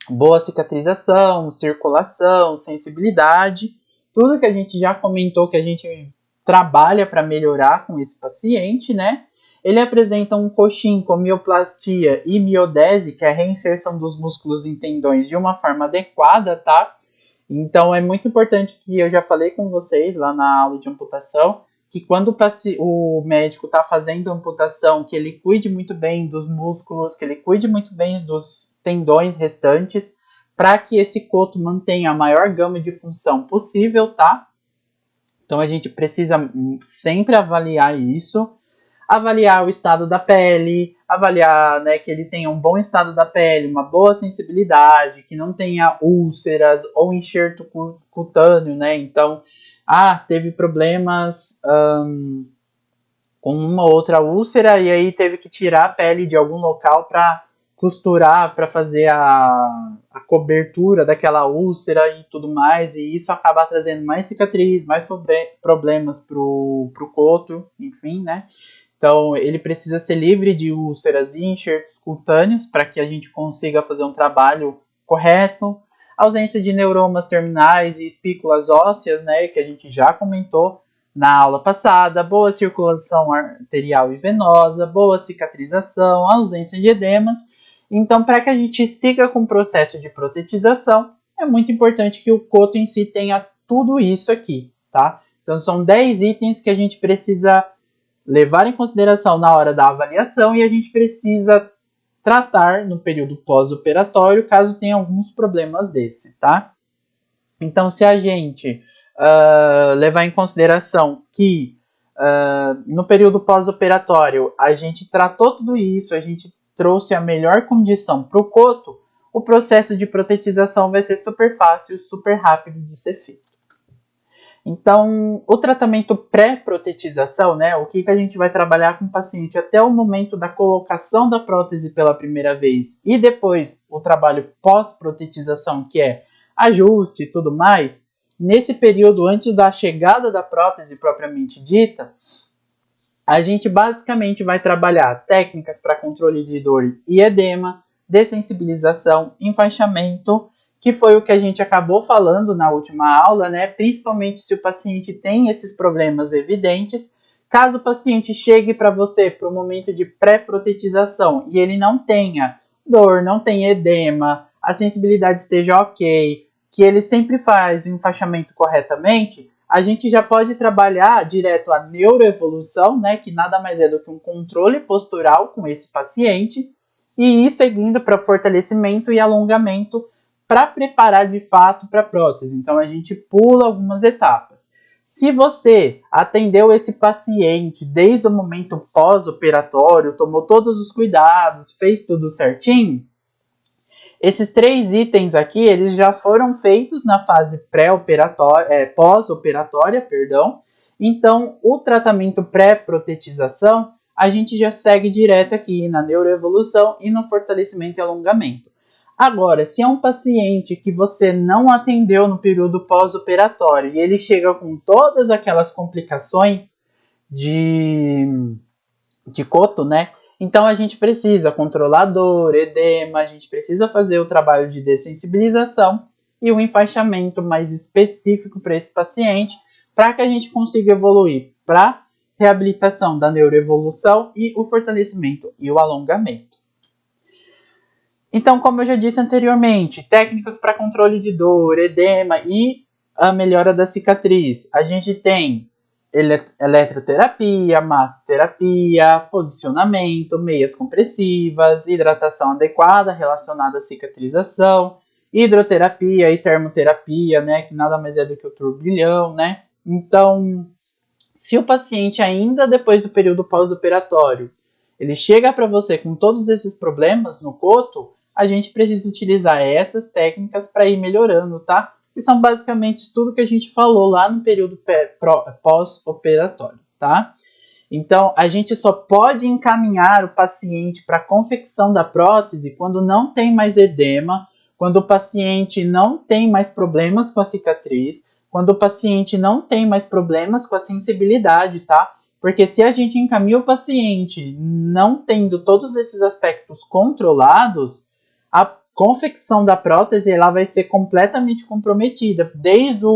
boa cicatrização, circulação, sensibilidade, tudo que a gente já comentou que a gente trabalha para melhorar com esse paciente, né? Ele apresenta um coxim com mioplastia e miodese, que é a reinserção dos músculos em tendões de uma forma adequada, tá? Então é muito importante, que eu já falei com vocês lá na aula de amputação, que quando o médico está fazendo a amputação, que ele cuide muito bem dos músculos, que ele cuide muito bem dos tendões restantes, para que esse coto mantenha a maior gama de função possível, tá? Então a gente precisa sempre avaliar isso, avaliar o estado da pele, avaliar, né, que ele tenha um bom estado da pele, uma boa sensibilidade, que não tenha úlceras ou enxerto cutâneo, né? Então, teve problemas com uma outra úlcera e aí teve que tirar a pele de algum local para costurar, para fazer a cobertura daquela úlcera e tudo mais, e isso acaba trazendo mais cicatriz, mais problemas pro coto, enfim, né? Então, ele precisa ser livre de úlceras e enxertos cutâneos para que a gente consiga fazer um trabalho correto. Ausência de neuromas terminais e espículas ósseas, né, que a gente já comentou na aula passada. Boa circulação arterial e venosa, boa cicatrização, ausência de edemas. Então, para que a gente siga com o processo de protetização, é muito importante que o coto em si tenha tudo isso aqui, tá? Então, são 10 itens que a gente precisa levar em consideração na hora da avaliação e a gente precisa tratar no período pós-operatório caso tenha alguns problemas desse, tá? Então, se a gente levar em consideração que no período pós-operatório a gente tratou tudo isso, a gente trouxe a melhor condição para o coto, o processo de protetização vai ser super fácil, super rápido de ser feito. Então, o tratamento pré-protetização, né, o que a gente vai trabalhar com o paciente até o momento da colocação da prótese pela primeira vez e depois o trabalho pós-protetização, que é ajuste e tudo mais, nesse período antes da chegada da prótese propriamente dita, a gente basicamente vai trabalhar técnicas para controle de dor e edema, dessensibilização, enfaixamento, que foi o que a gente acabou falando na última aula, né? Principalmente se o paciente tem esses problemas evidentes. Caso o paciente chegue para você para o momento de pré-protetização e ele não tenha dor, não tenha edema, a sensibilidade esteja ok, que ele sempre faz o enfaixamento corretamente, a gente já pode trabalhar direto a neuroevolução, né? Que nada mais é do que um controle postural com esse paciente, e ir seguindo para fortalecimento e alongamento para preparar de fato para a prótese. Então a gente pula algumas etapas. Se você atendeu esse paciente desde o momento pós-operatório, tomou todos os cuidados, fez tudo certinho, esses 3 itens aqui, eles já foram feitos na fase pós-operatória, perdão. Então, o tratamento pré-protetização, a gente já segue direto aqui na neuroevolução e no fortalecimento e alongamento. Agora, se é um paciente que você não atendeu no período pós-operatório e ele chega com todas aquelas complicações de coto, né? Então a gente precisa controlar dor, edema, a gente precisa fazer o trabalho de dessensibilização e um enfaixamento mais específico para esse paciente, para que a gente consiga evoluir para reabilitação da neuroevolução e o fortalecimento e o alongamento. Então, como eu já disse anteriormente, técnicas para controle de dor, edema e a melhora da cicatriz. A gente tem eletroterapia, massoterapia, posicionamento, meias compressivas, hidratação adequada relacionada à cicatrização, hidroterapia e termoterapia, né, que nada mais é do que o turbilhão, né? Então, se o paciente ainda depois do período pós-operatório, ele chega para você com todos esses problemas no coto, a gente precisa utilizar essas técnicas para ir melhorando, tá? Que são basicamente tudo que a gente falou lá no período pós-operatório, tá? Então, a gente só pode encaminhar o paciente para a confecção da prótese quando não tem mais edema, quando o paciente não tem mais problemas com a cicatriz, quando o paciente não tem mais problemas com a sensibilidade, tá? Porque se a gente encaminha o paciente não tendo todos esses aspectos controlados, a confecção da prótese ela vai ser completamente comprometida, desde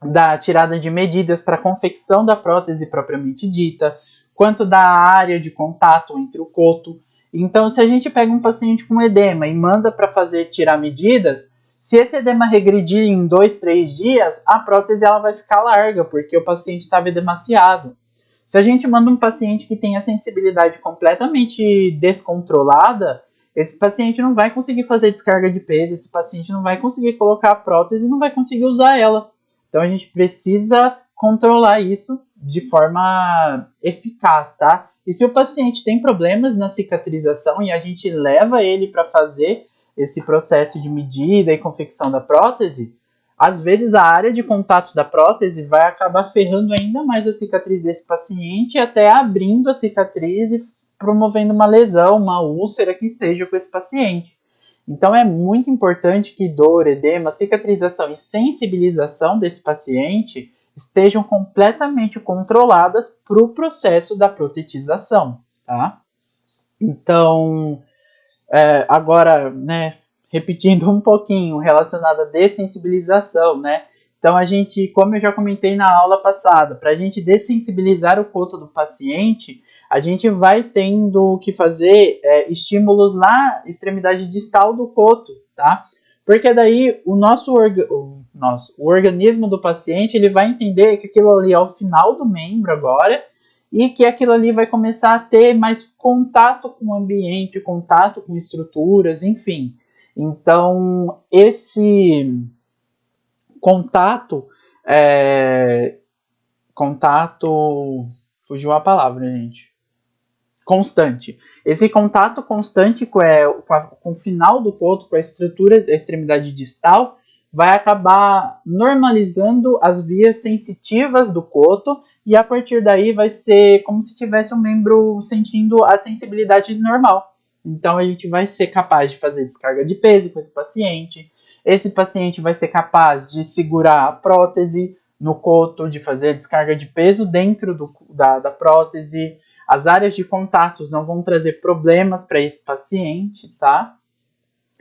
da tirada de medidas para a confecção da prótese propriamente dita, quanto da área de contato entre o coto. Então, se a gente pega um paciente com edema e manda para fazer tirar medidas, Se esse edema regredir em 2, 3 dias, a prótese ela vai ficar larga, porque o paciente estava edemaciado. Se a gente manda um paciente que tem a sensibilidade completamente descontrolada, esse paciente não vai conseguir fazer descarga de peso, esse paciente não vai conseguir colocar a prótese e não vai conseguir usar ela. Então a gente precisa controlar isso de forma eficaz, tá? E se o paciente tem problemas na cicatrização e a gente leva ele para fazer esse processo de medida e confecção da prótese, às vezes a área de contato da prótese vai acabar ferrando ainda mais a cicatriz desse paciente, até abrindo a cicatriz e promovendo uma lesão, uma úlcera que seja com esse paciente. Então é muito importante que dor, edema, cicatrização e sensibilização desse paciente estejam completamente controladas para o processo da protetização, tá? Então, agora, né, repetindo um pouquinho relacionado à dessensibilização, né? Então a gente, como eu já comentei na aula passada, para a gente dessensibilizar o coto do paciente, a gente vai tendo que fazer estímulos na extremidade distal do coto, tá? Porque daí o organismo do paciente ele vai entender que aquilo ali é o final do membro agora e que aquilo ali vai começar a ter mais contato com o ambiente, contato com estruturas, enfim. Então, esse contato, fugiu a palavra, gente. Constante. Esse contato constante com o final do coto, com a estrutura da extremidade distal, vai acabar normalizando as vias sensitivas do coto e a partir daí vai ser como se tivesse um membro sentindo a sensibilidade normal. Então a gente vai ser capaz de fazer descarga de peso com esse paciente vai ser capaz de segurar a prótese no coto, de fazer a descarga de peso dentro da prótese. As áreas de contatos não vão trazer problemas para esse paciente, tá?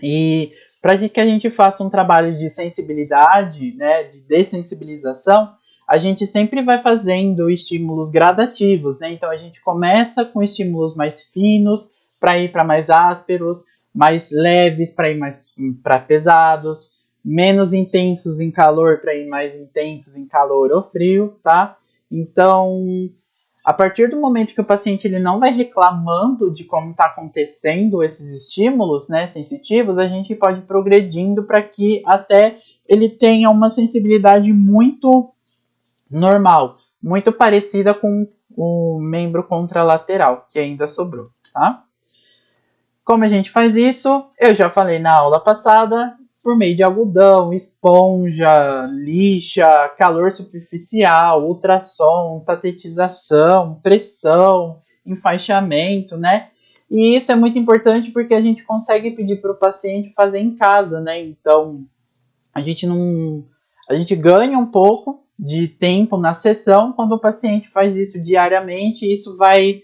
E para que a gente faça um trabalho de sensibilidade, né, de dessensibilização, a gente sempre vai fazendo estímulos gradativos, né? Então a gente começa com estímulos mais finos para ir para mais ásperos, mais leves para ir mais para pesados, menos intensos em calor para ir mais intensos em calor ou frio, tá? Então, a partir do momento que o paciente ele não vai reclamando de como está acontecendo esses estímulos, né, sensitivos, a gente pode ir progredindo para que até ele tenha uma sensibilidade muito normal, muito parecida com o membro contralateral, que ainda sobrou, tá? Como a gente faz isso? Eu já falei na aula passada, por meio de algodão, esponja, lixa, calor superficial, ultrassom, tatetização, pressão, enfaixamento, né? E isso é muito importante porque a gente consegue pedir para o paciente fazer em casa, né? Então, a gente ganha um pouco de tempo na sessão quando o paciente faz isso diariamente, e isso vai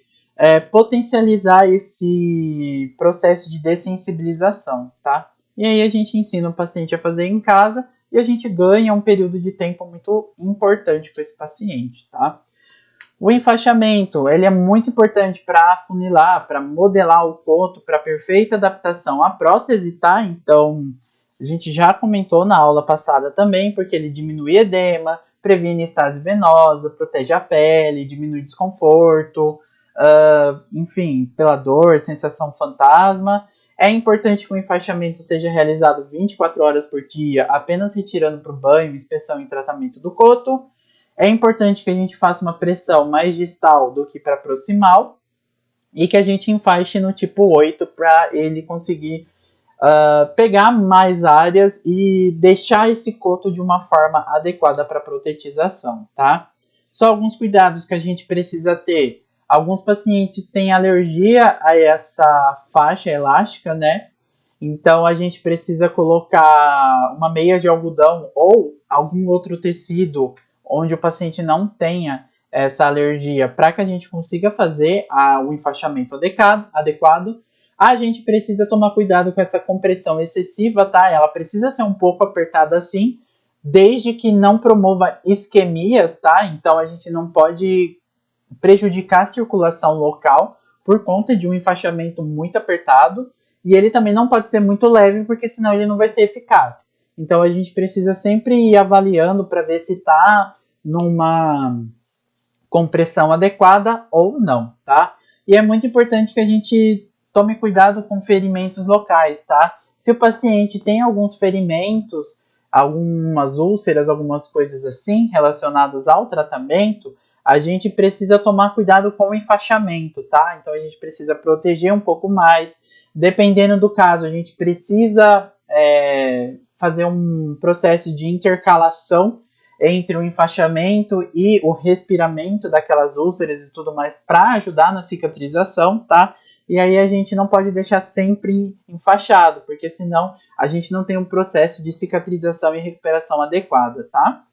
potencializar esse processo de dessensibilização, tá? E aí a gente ensina o paciente a fazer em casa e a gente ganha um período de tempo muito importante com esse paciente, tá? O enfaixamento, ele é muito importante para afunilar, para modelar o coto, para perfeita adaptação à prótese, tá? Então, a gente já comentou na aula passada também, porque ele diminui edema, previne estase venosa, protege a pele, diminui desconforto, enfim, pela dor, sensação fantasma. É importante que o enfaixamento seja realizado 24 horas por dia, apenas retirando para o banho, inspeção e tratamento do coto. É importante que a gente faça uma pressão mais distal do que para proximal e que a gente enfaixe no tipo 8 para ele conseguir pegar mais áreas e deixar esse coto de uma forma adequada para protetização, tá? Só alguns cuidados que a gente precisa ter. Alguns pacientes têm alergia a essa faixa elástica, né? Então a gente precisa colocar uma meia de algodão ou algum outro tecido onde o paciente não tenha essa alergia para que a gente consiga fazer o enfaixamento adequado. A gente precisa tomar cuidado com essa compressão excessiva, tá? Ela precisa ser um pouco apertada assim, desde que não promova isquemias, tá? Então a gente não pode prejudicar a circulação local por conta de um enfaixamento muito apertado, e ele também não pode ser muito leve, porque senão ele não vai ser eficaz. Então a gente precisa sempre ir avaliando para ver se está numa compressão adequada ou não, tá? E é muito importante que a gente tome cuidado com ferimentos locais, tá? Se o paciente tem alguns ferimentos, algumas úlceras, algumas coisas assim relacionadas ao tratamento, a gente precisa tomar cuidado com o enfaixamento, tá? Então a gente precisa proteger um pouco mais. Dependendo do caso, a gente precisa fazer um processo de intercalação entre o enfaixamento e o respiramento daquelas úlceras e tudo mais para ajudar na cicatrização, tá? E aí a gente não pode deixar sempre enfaixado, porque senão a gente não tem um processo de cicatrização e recuperação adequada, tá?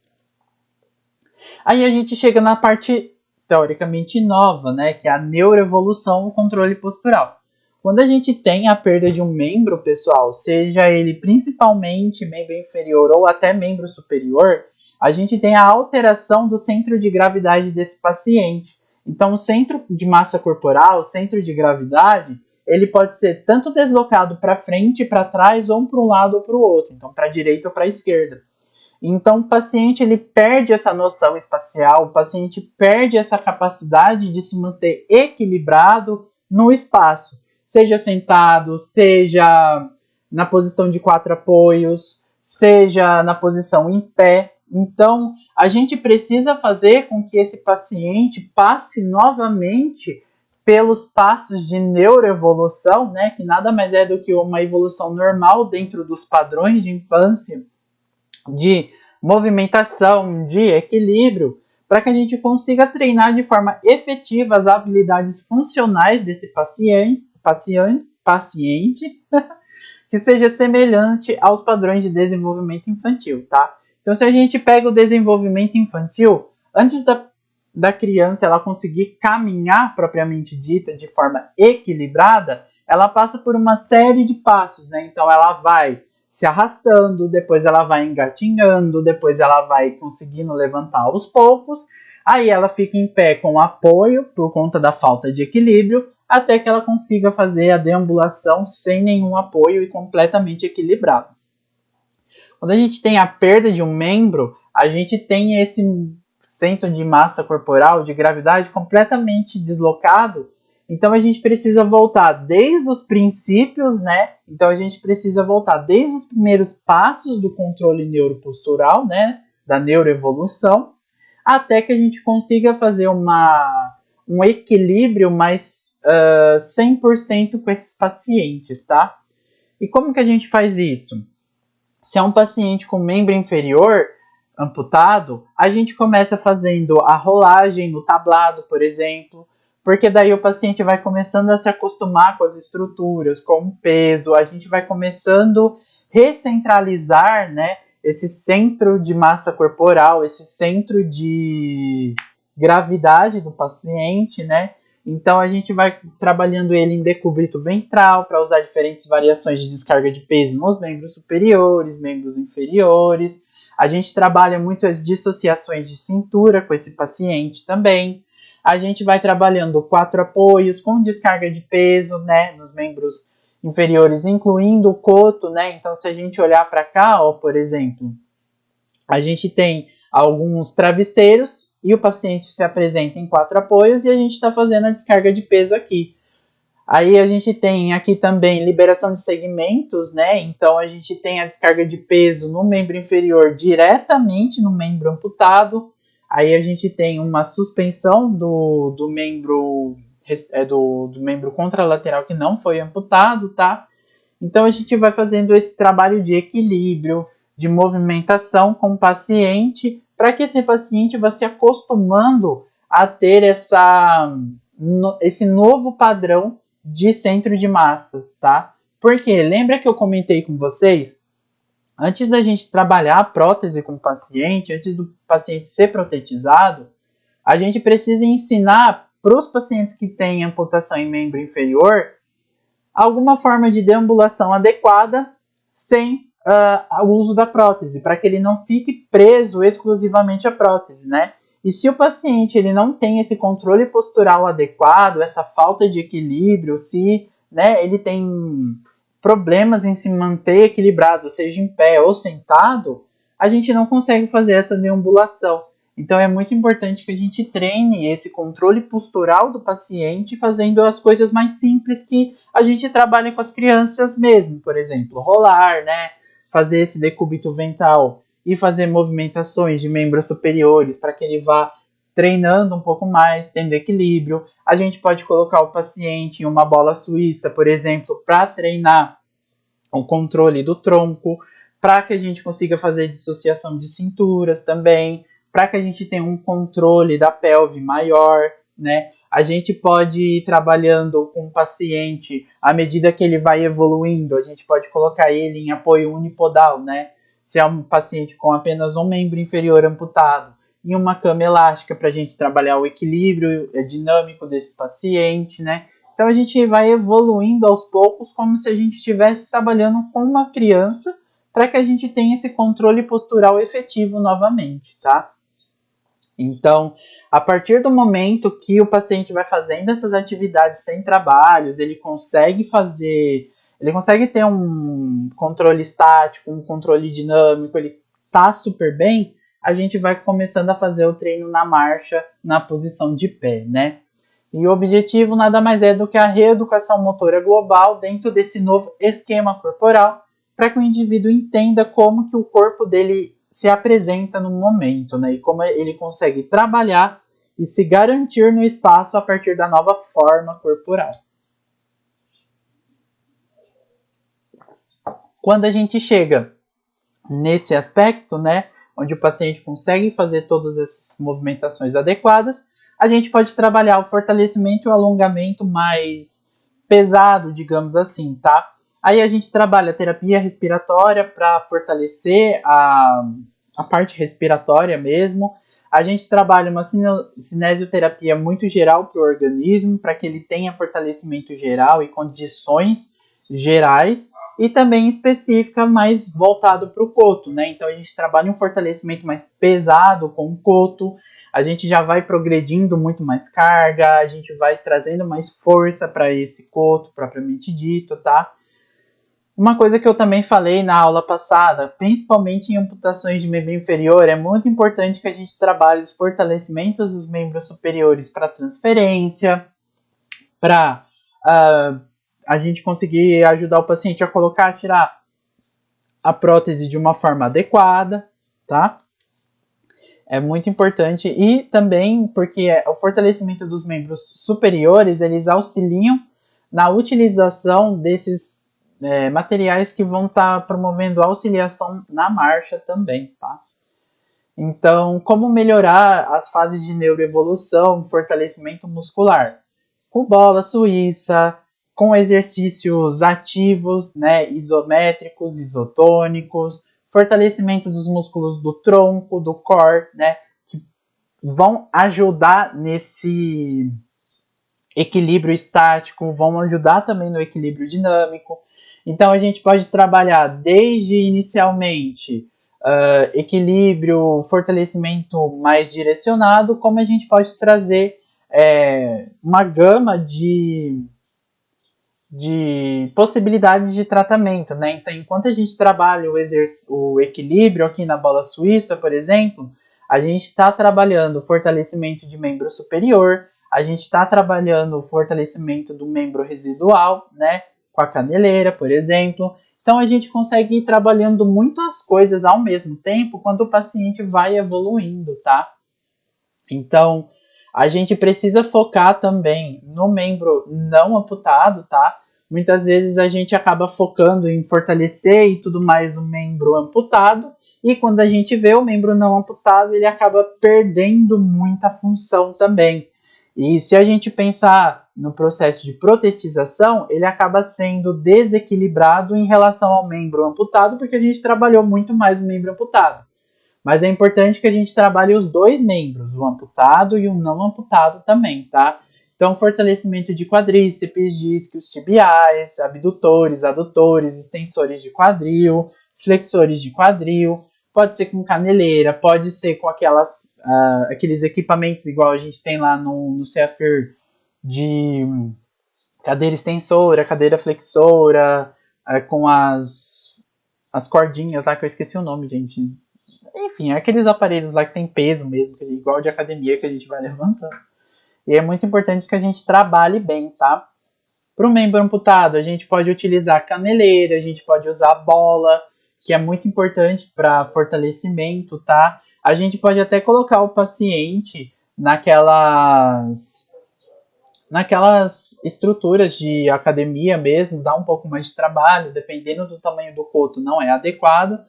Aí a gente chega na parte teoricamente nova, né, que é a neuroevolução e controle postural. Quando a gente tem a perda de um membro, pessoal, seja ele principalmente membro inferior ou até membro superior, a gente tem a alteração do centro de gravidade desse paciente. Então, o centro de massa corporal, o centro de gravidade, ele pode ser tanto deslocado para frente, para trás, ou para um lado ou para o outro. Então, para a direita ou para a esquerda. Então, o paciente ele perde essa noção espacial, o paciente perde essa capacidade de se manter equilibrado no espaço. Seja sentado, seja na posição de 4 apoios, seja na posição em pé. Então, a gente precisa fazer com que esse paciente passe novamente pelos passos de neuroevolução, né, que nada mais é do que uma evolução normal dentro dos padrões de infância, de movimentação, de equilíbrio, para que a gente consiga treinar de forma efetiva as habilidades funcionais desse paciente que seja semelhante aos padrões de desenvolvimento infantil, tá? Então, se a gente pega o desenvolvimento infantil, antes da criança ela conseguir caminhar propriamente dita de forma equilibrada, ela passa por uma série de passos, né? Então, ela vai se arrastando, depois ela vai engatinhando, depois ela vai conseguindo levantar aos poucos, aí ela fica em pé com apoio por conta da falta de equilíbrio, até que ela consiga fazer a deambulação sem nenhum apoio e completamente equilibrado. Quando a gente tem a perda de um membro, a gente tem esse centro de massa corporal, de gravidade completamente deslocado. Então a gente precisa voltar desde os princípios, né? Então a gente precisa voltar desde os primeiros passos do controle neuropostural, né? Da neuroevolução, até que a gente consiga fazer um equilíbrio mais 100% com esses pacientes, tá? E como que a gente faz isso? Se é um paciente com membro inferior amputado, a gente começa fazendo a rolagem no tablado, por exemplo, porque daí o paciente vai começando a se acostumar com as estruturas, com o peso, a gente vai começando a recentralizar, né, esse centro de massa corporal, esse centro de gravidade do paciente, né? Então a gente vai trabalhando ele em decúbito ventral para usar diferentes variações de descarga de peso nos membros superiores, membros inferiores. A gente trabalha muito as dissociações de cintura com esse paciente também. A gente vai trabalhando 4 apoios com descarga de peso, né, nos membros inferiores, incluindo o coto, né? Então, se a gente olhar para cá, ó, por exemplo, a gente tem alguns travesseiros e o paciente se apresenta em 4 apoios e a gente está fazendo a descarga de peso aqui. Aí a gente tem aqui também liberação de segmentos, né? Então a gente tem a descarga de peso no membro inferior diretamente no membro amputado. Aí a gente tem uma suspensão do membro do membro contralateral que não foi amputado, tá? Então a gente vai fazendo esse trabalho de equilíbrio, de movimentação com o paciente, para que esse paciente vá se acostumando a ter esse novo padrão de centro de massa, tá? Porque lembra que eu comentei com vocês, antes da gente trabalhar a prótese com o paciente, antes do paciente ser protetizado, a gente precisa ensinar para os pacientes que têm amputação em membro inferior alguma forma de deambulação adequada sem o uso da prótese, para que ele não fique preso exclusivamente à prótese, né? E se o paciente ele não tem esse controle postural adequado, essa falta de equilíbrio, se, né, ele tem problemas em se manter equilibrado, seja em pé ou sentado, a gente não consegue fazer essa deambulação. Então é muito importante que a gente treine esse controle postural do paciente fazendo as coisas mais simples que a gente trabalha com as crianças mesmo, por exemplo, rolar, né? Fazer esse decúbito ventral e fazer movimentações de membros superiores para que ele vá treinando um pouco mais, tendo equilíbrio. A gente pode colocar o paciente em uma bola suíça, por exemplo, para treinar o controle do tronco, para que a gente consiga fazer dissociação de cinturas também, para que a gente tenha um controle da pelve maior, né? A gente pode ir trabalhando com o paciente à medida que ele vai evoluindo, a gente pode colocar ele em apoio unipodal, né? Se é um paciente com apenas um membro inferior amputado, em uma cama elástica para a gente trabalhar o equilíbrio dinâmico desse paciente, né? Então a gente vai evoluindo aos poucos como se a gente estivesse trabalhando com uma criança para que a gente tenha esse controle postural efetivo novamente, tá? Então, a partir do momento que o paciente vai fazendo essas atividades sem trabalhos, ele consegue ter um controle estático, um controle dinâmico, ele tá super bem, a gente vai começando a fazer o treino na marcha, na posição de pé, né? E o objetivo nada mais é do que a reeducação motora global dentro desse novo esquema corporal, para que o indivíduo entenda como que o corpo dele se apresenta no momento, né? E como ele consegue trabalhar e se garantir no espaço a partir da nova forma corporal. Quando a gente chega nesse aspecto, né, onde o paciente consegue fazer todas essas movimentações adequadas, a gente pode trabalhar o fortalecimento e o alongamento mais pesado, digamos assim, tá? Aí a gente trabalha a terapia respiratória para fortalecer a parte respiratória mesmo. A gente trabalha uma cinesioterapia muito geral para o organismo, para que ele tenha fortalecimento geral e condições gerais, e também específica, mais voltado para o coto, né? Então a gente trabalha um fortalecimento mais pesado com o coto, a gente já vai progredindo muito mais carga, a gente vai trazendo mais força para esse coto, propriamente dito, tá? Uma coisa que eu também falei na aula passada, principalmente em amputações de membro inferior, é muito importante que a gente trabalhe os fortalecimentos dos membros superiores para transferência, para a gente conseguir ajudar o paciente a tirar a prótese de uma forma adequada, tá? É muito importante. E também porque o fortalecimento dos membros superiores, eles auxiliam na utilização desses materiais que vão estar promovendo a auxiliação na marcha também, tá? Então, como melhorar as fases de neuroevolução, fortalecimento muscular? Com bola suíça, com exercícios ativos, né, isométricos, isotônicos, fortalecimento dos músculos do tronco, do core, né, que vão ajudar nesse equilíbrio estático, vão ajudar também no equilíbrio dinâmico. Então a gente pode trabalhar desde inicialmente equilíbrio, fortalecimento mais direcionado, como a gente pode trazer uma gama de possibilidades de tratamento, né? Então, enquanto a gente trabalha o equilíbrio aqui na bola suíça, por exemplo, a gente está trabalhando o fortalecimento de membro superior, a gente está trabalhando o fortalecimento do membro residual, né? Com a caneleira, por exemplo. Então, a gente consegue ir trabalhando muitas coisas ao mesmo tempo quando o paciente vai evoluindo, tá? Então, a gente precisa focar também no membro não amputado, tá? Muitas vezes a gente acaba focando em fortalecer e tudo mais o membro amputado, e quando a gente vê o membro não amputado, ele acaba perdendo muita função também. E se a gente pensar no processo de protetização, ele acaba sendo desequilibrado em relação ao membro amputado, porque a gente trabalhou muito mais o membro amputado. Mas é importante que a gente trabalhe os dois membros, o amputado e o não amputado também, tá? Então, fortalecimento de quadríceps, discos tibiais, abdutores, adutores, extensores de quadril, flexores de quadril. Pode ser com caneleira, pode ser com aqueles equipamentos igual a gente tem lá no CEAFIR de cadeira extensora, cadeira flexora, com as cordinhas lá, que eu esqueci o nome, gente. Enfim, aqueles aparelhos lá que tem peso mesmo, igual de academia que a gente vai levantando. E é muito importante que a gente trabalhe bem, tá? Para o membro amputado, a gente pode utilizar caneleira, a gente pode usar bola, que é muito importante para fortalecimento, tá? A gente pode até colocar o paciente naquelas estruturas de academia mesmo, dá um pouco mais de trabalho, dependendo do tamanho do coto, não é adequado,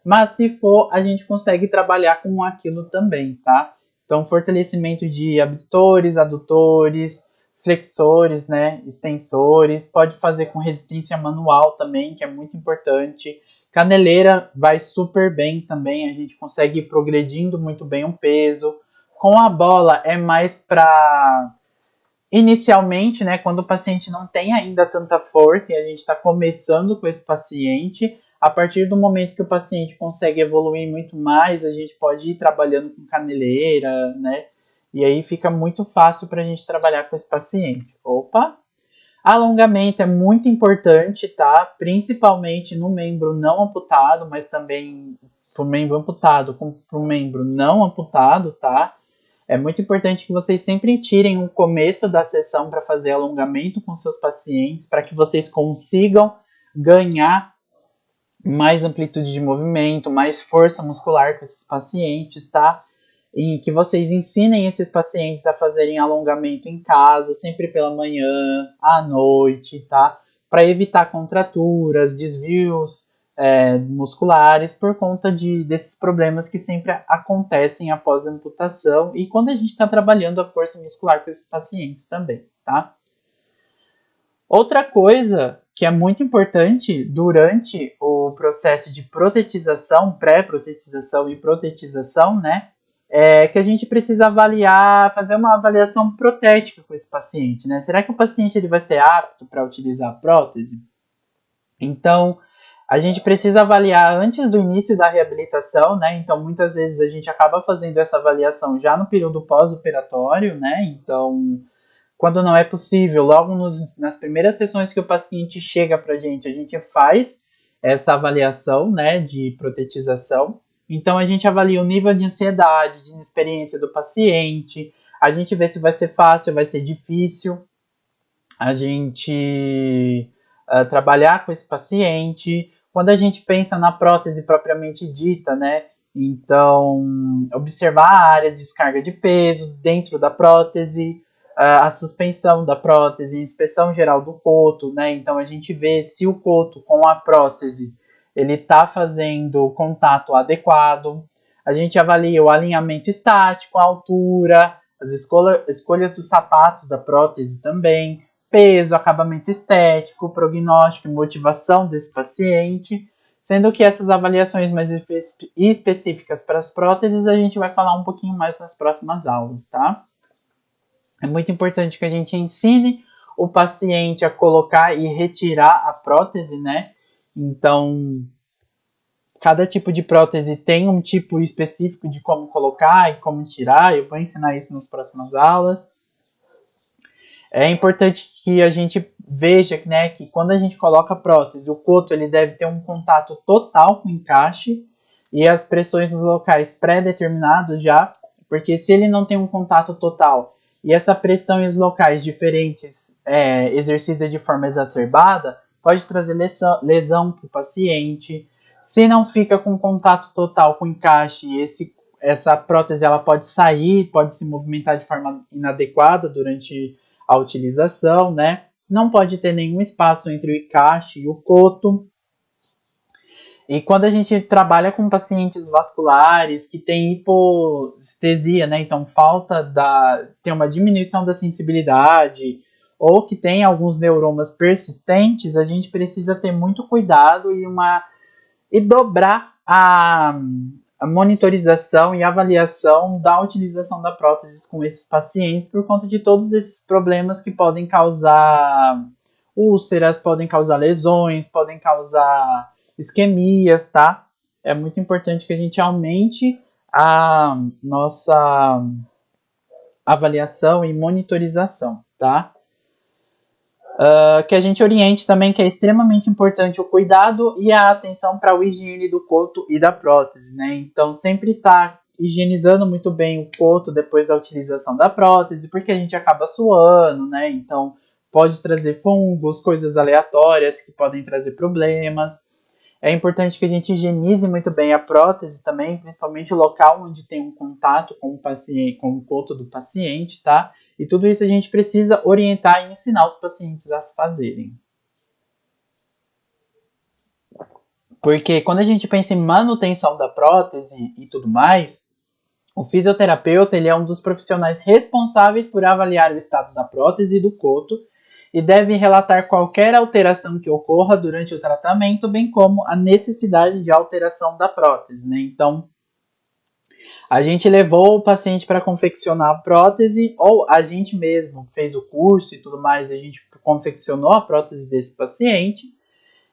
mas se for, a gente consegue trabalhar com aquilo também, tá? Então, fortalecimento de abdutores, adutores, flexores, né, extensores, pode fazer com resistência manual também, que é muito importante. Caneleira vai super bem também, a gente consegue ir progredindo muito bem um peso. Com a bola é mais para inicialmente, né, quando o paciente não tem ainda tanta força e a gente está começando com esse paciente, a partir do momento que o paciente consegue evoluir muito mais, a gente pode ir trabalhando com caneleira, né? E aí fica muito fácil para a gente trabalhar com esse paciente. Opa! Alongamento é muito importante, tá? Principalmente no membro não amputado, mas também para o membro amputado, para o membro não amputado, tá? É muito importante que vocês sempre tirem o começo da sessão para fazer alongamento com seus pacientes, para que vocês consigam ganhar mais amplitude de movimento, mais força muscular com esses pacientes, tá? E que vocês ensinem esses pacientes a fazerem alongamento em casa, sempre pela manhã, à noite, tá? Para evitar contraturas, desvios musculares por conta desses problemas que sempre acontecem após a amputação e quando a gente está trabalhando a força muscular com esses pacientes também, tá? Outra coisa que é muito importante durante o processo de protetização, pré-protetização e protetização, né? É que a gente precisa avaliar, fazer uma avaliação protética com esse paciente, né? Será que o paciente ele vai ser apto para utilizar a prótese? Então, a gente precisa avaliar antes do início da reabilitação, né? Então, muitas vezes a gente acaba fazendo essa avaliação já no período pós-operatório, né? Então, quando não é possível, logo nas primeiras sessões que o paciente chega para a gente faz essa avaliação, né, de protetização. Então, a gente avalia o nível de ansiedade, de inexperiência do paciente, a gente vê se vai ser fácil, vai ser difícil, a gente trabalhar com esse paciente. Quando a gente pensa na prótese propriamente dita, né, então, observar a área de descarga de peso dentro da prótese, a suspensão da prótese, a inspeção geral do coto, né? Então a gente vê se o coto com a prótese ele está fazendo contato adequado. A gente avalia o alinhamento estático, a altura, as escolhas dos sapatos da prótese também, peso, acabamento estético, prognóstico e motivação desse paciente. Sendo que essas avaliações mais específicas para as próteses a gente vai falar um pouquinho mais nas próximas aulas, tá? É muito importante que a gente ensine o paciente a colocar e retirar a prótese, né? Então, cada tipo de prótese tem um tipo específico de como colocar e como tirar. Eu vou ensinar isso nas próximas aulas. É importante que a gente veja, né, que quando a gente coloca a prótese, o coto ele deve ter um contato total com o encaixe e as pressões nos locais pré-determinados já, porque se ele não tem um contato total e essa pressão em locais diferentes exercida de forma exacerbada, pode trazer lesão para o paciente. Se não fica com contato total com o encaixe, essa prótese ela pode sair, pode se movimentar de forma inadequada durante a utilização, né? Não pode ter nenhum espaço entre o encaixe e o coto. E quando a gente trabalha com pacientes vasculares que têm hipoestesia, né? Então tem uma diminuição da sensibilidade ou que tem alguns neuromas persistentes, a gente precisa ter muito cuidado e dobrar a monitorização e avaliação da utilização da prótese com esses pacientes por conta de todos esses problemas que podem causar úlceras, podem causar lesões, podem causar isquemias, tá? É muito importante que a gente aumente a nossa avaliação e monitorização, tá? Que a gente oriente também que é extremamente importante o cuidado e a atenção para o higiene do coto e da prótese, né? Então, sempre tá higienizando muito bem o coto depois da utilização da prótese, porque a gente acaba suando, né? Então, pode trazer fungos, coisas aleatórias que podem trazer problemas. É importante que a gente higienize muito bem a prótese também, principalmente o local onde tem um contato com o paciente, com o coto do paciente, tá? E tudo isso a gente precisa orientar e ensinar os pacientes a fazerem. Porque quando a gente pensa em manutenção da prótese e tudo mais, o fisioterapeuta ele é um dos profissionais responsáveis por avaliar o estado da prótese e do coto e deve relatar qualquer alteração que ocorra durante o tratamento, bem como a necessidade de alteração da prótese, né? Então, a gente levou o paciente para confeccionar a prótese, ou a gente mesmo fez o curso e tudo mais, a gente confeccionou a prótese desse paciente,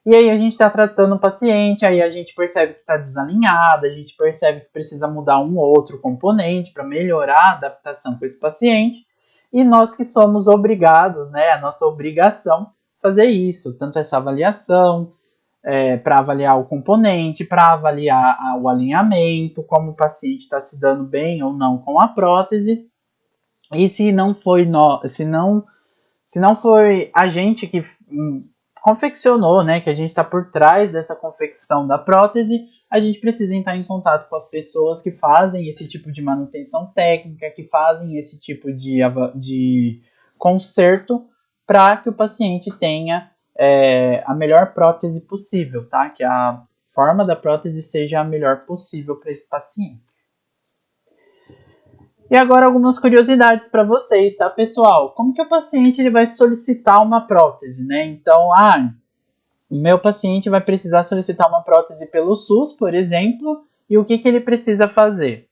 e aí a gente está tratando o paciente, aí a gente percebe que está desalinhado, a gente percebe que precisa mudar um ou outro componente para melhorar a adaptação com esse paciente, e nós que somos obrigados, né, a nossa obrigação, fazer isso, tanto essa avaliação, para avaliar o componente, para avaliar o alinhamento, como o paciente está se dando bem ou não com a prótese. E se não foi a gente que confeccionou, né, que a gente está por trás dessa confecção da prótese, a gente precisa entrar em contato com as pessoas que fazem esse tipo de manutenção técnica, que fazem esse tipo de conserto, para que o paciente tenha a melhor prótese possível, tá? Que a forma da prótese seja a melhor possível para esse paciente. E agora algumas curiosidades para vocês, tá, pessoal? Como que o paciente ele vai solicitar uma prótese, né? Então, o meu paciente vai precisar solicitar uma prótese pelo SUS, por exemplo, e o que ele precisa fazer?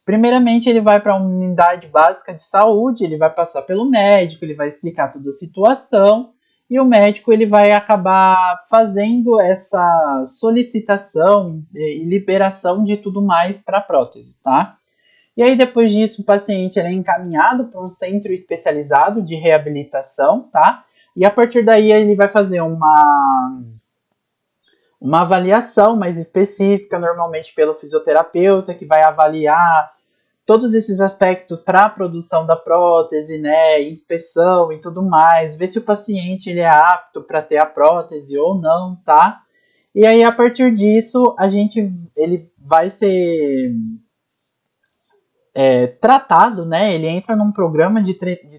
Primeiramente, ele vai para a unidade básica de saúde, ele vai passar pelo médico, ele vai explicar toda a situação, e o médico ele vai acabar fazendo essa solicitação e liberação de tudo mais para a prótese, tá? E aí, depois disso, o paciente é encaminhado para um centro especializado de reabilitação, tá? E a partir daí, ele vai fazer uma avaliação mais específica, normalmente pelo fisioterapeuta, que vai avaliar todos esses aspectos para a produção da prótese, né, inspeção e tudo mais, ver se o paciente ele é apto para ter a prótese ou não, tá? E aí, a partir disso, ele vai ser tratado, né? Ele entra num programa de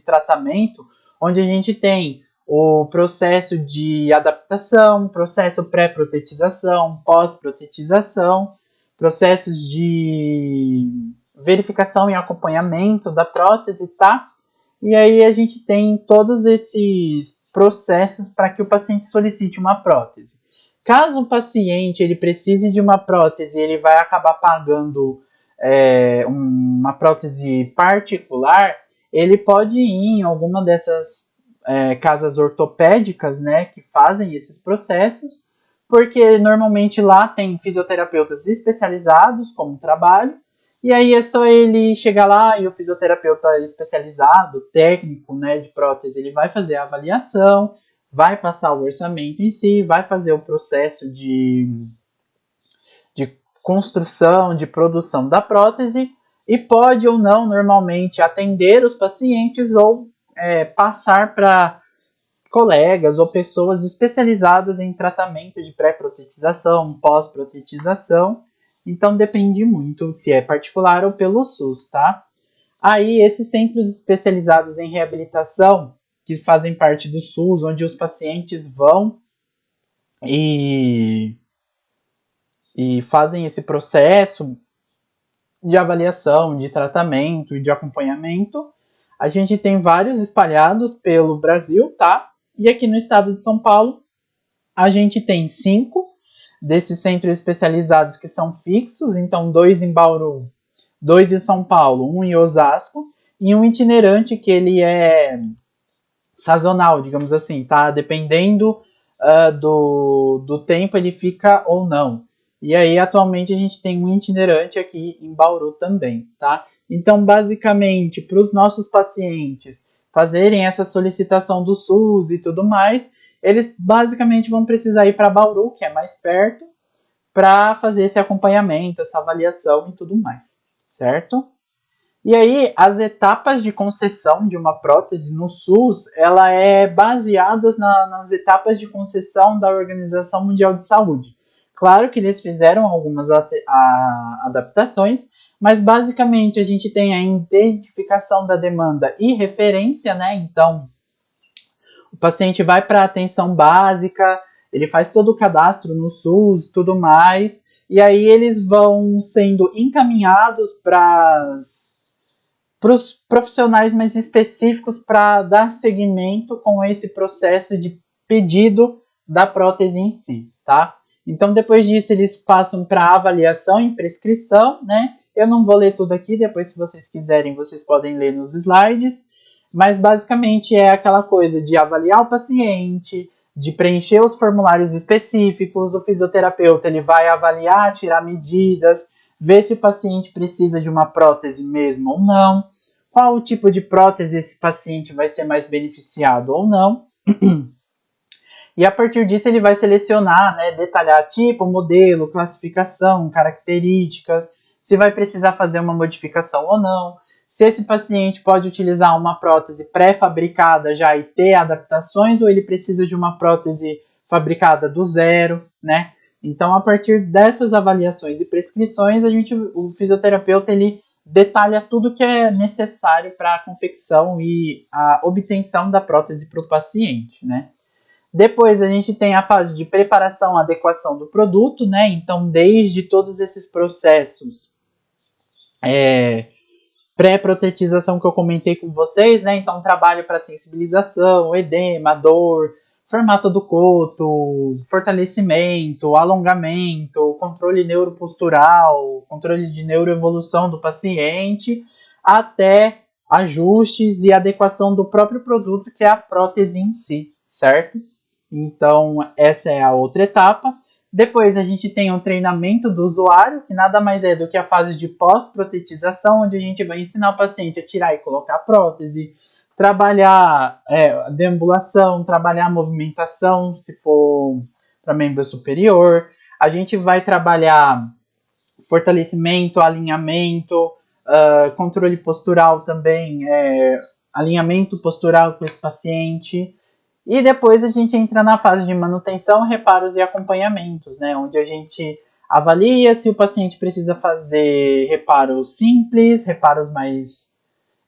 tratamento onde a gente tem o processo de adaptação, processo pré-protetização, pós-protetização, processos de verificação e acompanhamento da prótese, tá? E aí a gente tem todos esses processos para que o paciente solicite uma prótese. Caso o paciente ele precise de uma prótese, ele vai acabar pagando uma prótese particular, ele pode ir em alguma dessas casas ortopédicas, né, que fazem esses processos, porque normalmente lá tem fisioterapeutas especializados como trabalho, e aí é só ele chegar lá e o fisioterapeuta especializado, técnico, né, de prótese, ele vai fazer a avaliação, vai passar o orçamento em si, vai fazer o processo de construção, de produção da prótese e pode ou não normalmente atender os pacientes ou passar para colegas ou pessoas especializadas em tratamento de pré-protetização, pós-protetização. Então depende muito se é particular ou pelo SUS, tá? Aí esses centros especializados em reabilitação, que fazem parte do SUS, onde os pacientes vão e fazem esse processo de avaliação, de tratamento e de acompanhamento. A gente tem vários espalhados pelo Brasil, tá? E aqui no estado de São Paulo, a gente tem 5 desses centros especializados que são fixos, então 2 em Bauru, 2 em São Paulo, 1 em Osasco, e um itinerante que ele é sazonal, digamos assim, tá? Dependendo do tempo, ele fica ou não. E aí, atualmente, a gente tem um itinerante aqui em Bauru também, tá? Então, basicamente, para os nossos pacientes fazerem essa solicitação do SUS e tudo mais, eles basicamente vão precisar ir para Bauru, que é mais perto, para fazer esse acompanhamento, essa avaliação e tudo mais, certo? E aí, as etapas de concessão de uma prótese no SUS, ela é baseada nas etapas de concessão da Organização Mundial de Saúde. Claro que eles fizeram algumas adaptações, mas basicamente a gente tem a identificação da demanda e referência, né? Então, o paciente vai para a atenção básica, ele faz todo o cadastro no SUS e tudo mais, e aí eles vão sendo encaminhados para os profissionais mais específicos para dar seguimento com esse processo de pedido da prótese em si, tá? Então, depois disso, eles passam para avaliação e prescrição, né? Eu não vou ler tudo aqui, depois, se vocês quiserem, vocês podem ler nos slides. Mas, basicamente, é aquela coisa de avaliar o paciente, de preencher os formulários específicos. O fisioterapeuta ele vai avaliar, tirar medidas, ver se o paciente precisa de uma prótese mesmo ou não, qual o tipo de prótese esse paciente vai ser mais beneficiado ou não. E a partir disso ele vai selecionar, né, detalhar tipo, modelo, classificação, características, se vai precisar fazer uma modificação ou não, se esse paciente pode utilizar uma prótese pré-fabricada já e ter adaptações, ou ele precisa de uma prótese fabricada do zero, né? Então, a partir dessas avaliações e prescrições, o fisioterapeuta ele detalha tudo que é necessário para a confecção e a obtenção da prótese para o paciente, né? Depois a gente tem a fase de preparação, adequação do produto, né? Então, desde todos esses processos pré-protetização que eu comentei com vocês, né? Então, trabalho para sensibilização, edema, dor, formato do coto, fortalecimento, alongamento, controle neuropostural, controle de neuroevolução do paciente, até ajustes e adequação do próprio produto, que é a prótese em si, certo? Então, essa é a outra etapa. Depois a gente tem um treinamento do usuário, que nada mais é do que a fase de pós-protetização, onde a gente vai ensinar o paciente a tirar e colocar a prótese, trabalhar a deambulação, trabalhar a movimentação, se for para membro superior. A gente vai trabalhar fortalecimento, alinhamento, controle postural também, alinhamento postural com esse paciente. E depois a gente entra na fase de manutenção, reparos e acompanhamentos, né? Onde a gente avalia se o paciente precisa fazer reparos simples, reparos mais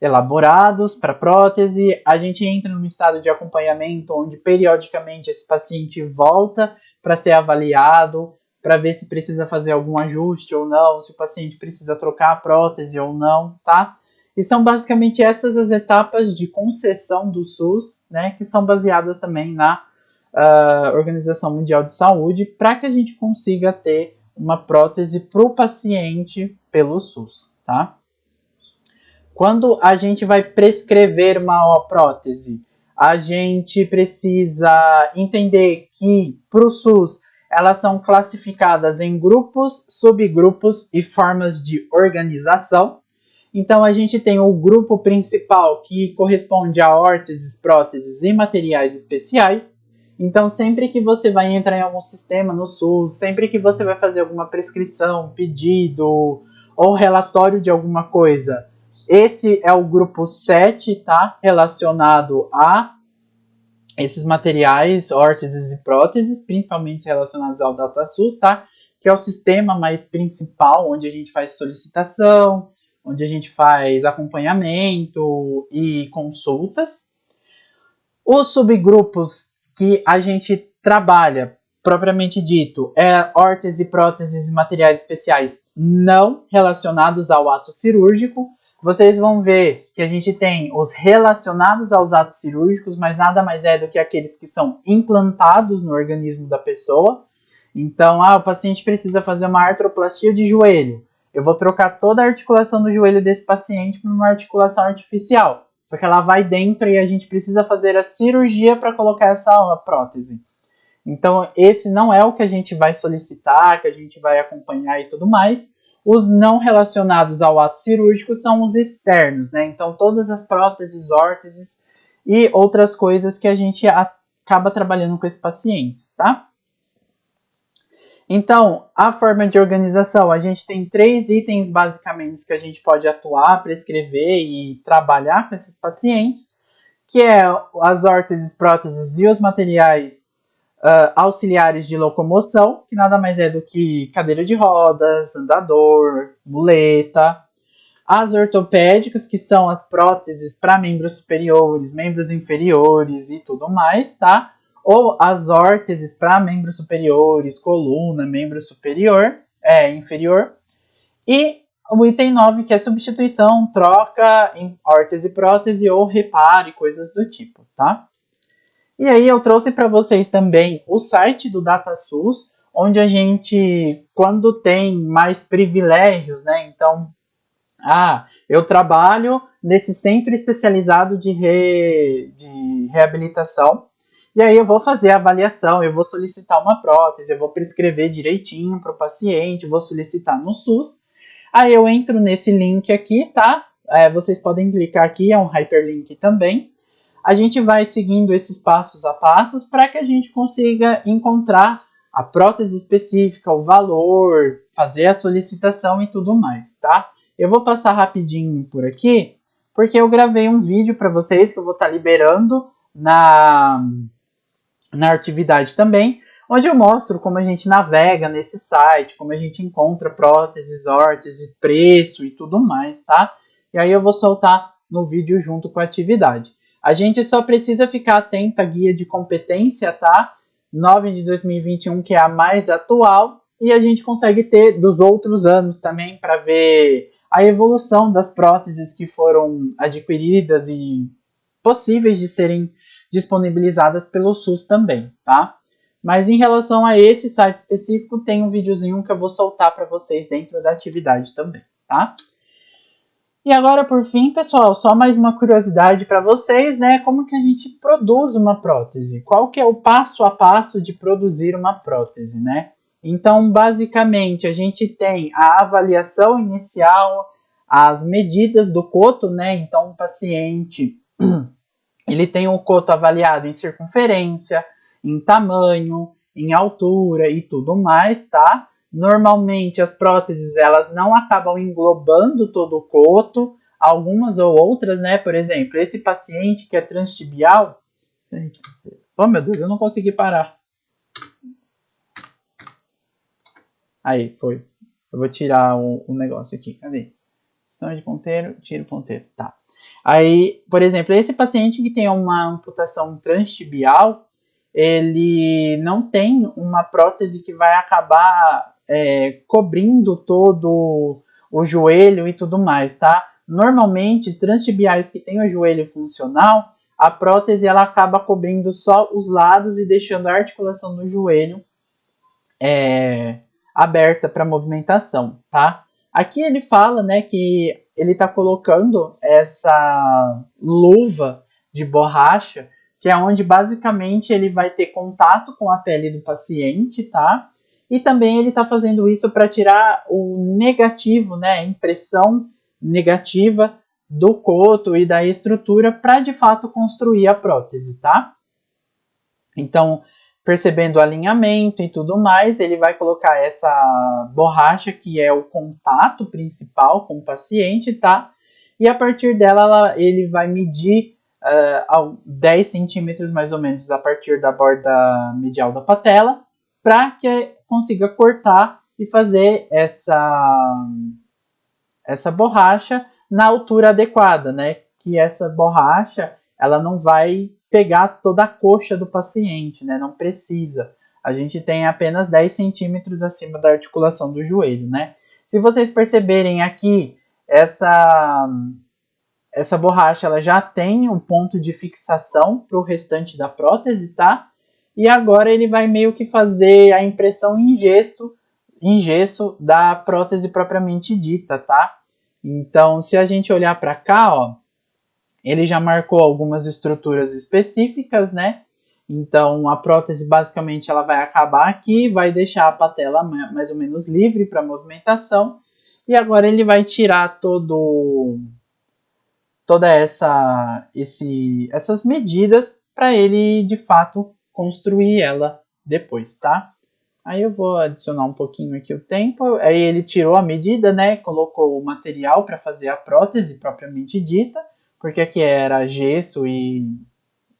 elaborados para prótese. A gente entra num estado de acompanhamento onde periodicamente esse paciente volta para ser avaliado, para ver se precisa fazer algum ajuste ou não, se o paciente precisa trocar a prótese ou não, tá? E são basicamente essas as etapas de concessão do SUS, né, que são baseadas também na Organização Mundial de Saúde, para que a gente consiga ter uma prótese para o paciente pelo SUS, tá? Quando a gente vai prescrever uma prótese, a gente precisa entender que para o SUS elas são classificadas em grupos, subgrupos e formas de organização. Então, a gente tem o grupo principal, que corresponde a órteses, próteses e materiais especiais. Então, sempre que você vai entrar em algum sistema no SUS, sempre que você vai fazer alguma prescrição, pedido ou relatório de alguma coisa, esse é o grupo 7, tá? Relacionado a esses materiais, órteses e próteses, principalmente relacionados ao DataSUS, tá? Que é o sistema mais principal, onde a gente faz solicitação, onde a gente faz acompanhamento e consultas. Os subgrupos que a gente trabalha, propriamente dito, é órtese, próteses e materiais especiais não relacionados ao ato cirúrgico. Vocês vão ver que a gente tem os relacionados aos atos cirúrgicos, mas nada mais é do que aqueles que são implantados no organismo da pessoa. Então, o paciente precisa fazer uma artroplastia de joelho. Eu vou trocar toda a articulação do joelho desse paciente por uma articulação artificial. Só que ela vai dentro e a gente precisa fazer a cirurgia para colocar essa prótese. Então, esse não é o que a gente vai solicitar, que a gente vai acompanhar e tudo mais. Os não relacionados ao ato cirúrgico são os externos, né? Então, todas as próteses, órteses e outras coisas que a gente acaba trabalhando com esses pacientes, tá? Então, a forma de organização, a gente tem 3 itens basicamente que a gente pode atuar, prescrever e trabalhar com esses pacientes, que é as órteses, próteses e os materiais auxiliares de locomoção, que nada mais é do que cadeira de rodas, andador, muleta. As ortopédicas, que são as próteses para membros superiores, membros inferiores e tudo mais, tá? Ou as órteses para membros superiores, coluna, membro superior, inferior. E o item 9, que é substituição, troca em órtese e prótese ou reparo e coisas do tipo, tá? E aí eu trouxe para vocês também o site do DataSUS, onde a gente, quando tem mais privilégios, né? Então, eu trabalho nesse centro especializado de reabilitação, e aí eu vou fazer a avaliação, eu vou solicitar uma prótese, eu vou prescrever direitinho para o paciente, vou solicitar no SUS. Aí eu entro nesse link aqui, tá? Vocês podem clicar aqui, é um hyperlink também. A gente vai seguindo esses passos a passos para que a gente consiga encontrar a prótese específica, o valor, fazer a solicitação e tudo mais, tá? Eu vou passar rapidinho por aqui, porque eu gravei um vídeo para vocês que eu vou estar liberando na atividade também, onde eu mostro como a gente navega nesse site, como a gente encontra próteses, órteses, preço e tudo mais, tá? E aí eu vou soltar no vídeo junto com a atividade. A gente só precisa ficar atento à guia de competência, tá? 9 de 2021, que é a mais atual, e a gente consegue ter dos outros anos também para ver a evolução das próteses que foram adquiridas e possíveis de serem disponibilizadas pelo SUS também, tá? Mas em relação a esse site específico, tem um videozinho que eu vou soltar para vocês dentro da atividade também, tá? E agora, por fim, pessoal, só mais uma curiosidade para vocês, né? Como que a gente produz uma prótese? Qual que é o passo a passo de produzir uma prótese, né? Então, basicamente, a gente tem a avaliação inicial, as medidas do coto, né? Então, o paciente, ele tem o coto avaliado em circunferência, em tamanho, em altura e tudo mais, tá? Normalmente as próteses elas não acabam englobando todo o coto, algumas ou outras, né? Por exemplo, esse paciente que é transtibial. Oh meu Deus, eu não consegui parar. Aí, foi. Eu vou tirar o negócio aqui. Cadê? Questão de ponteiro, tira o ponteiro. Tá. Aí, por exemplo, esse paciente que tem uma amputação transtibial, ele não tem uma prótese que vai acabar cobrindo todo o joelho e tudo mais, tá? Normalmente, transtibiais que têm o joelho funcional, a prótese ela acaba cobrindo só os lados e deixando a articulação do joelho aberta para movimentação, tá? Aqui ele fala, né, que ele está colocando essa luva de borracha, que é onde basicamente ele vai ter contato com a pele do paciente, tá? E também ele está fazendo isso para tirar o negativo, né, a impressão negativa do coto e da estrutura para de fato construir a prótese, tá? Então, percebendo o alinhamento e tudo mais, ele vai colocar essa borracha que é o contato principal com o paciente, tá? E a partir dela, ele vai medir 10 centímetros mais ou menos a partir da borda medial da patela, para que consiga cortar e fazer essa borracha na altura adequada, né? Que essa borracha, ela não vai pegar toda a coxa do paciente, né? Não precisa. A gente tem apenas 10 centímetros acima da articulação do joelho, né? Se vocês perceberem aqui, essa borracha ela já tem um ponto de fixação para o restante da prótese, tá? E agora ele vai meio que fazer a impressão em gesso da prótese propriamente dita, tá? Então, se a gente olhar para cá, ó, ele já marcou algumas estruturas específicas, né? Então, a prótese basicamente ela vai acabar aqui, vai deixar a patela mais ou menos livre para movimentação. E agora ele vai tirar toda toda essas medidas para ele de fato construir ela depois, tá? Aí eu vou adicionar um pouquinho aqui o tempo. Aí ele tirou a medida, né? Colocou o material para fazer a prótese propriamente dita, porque aqui era gesso e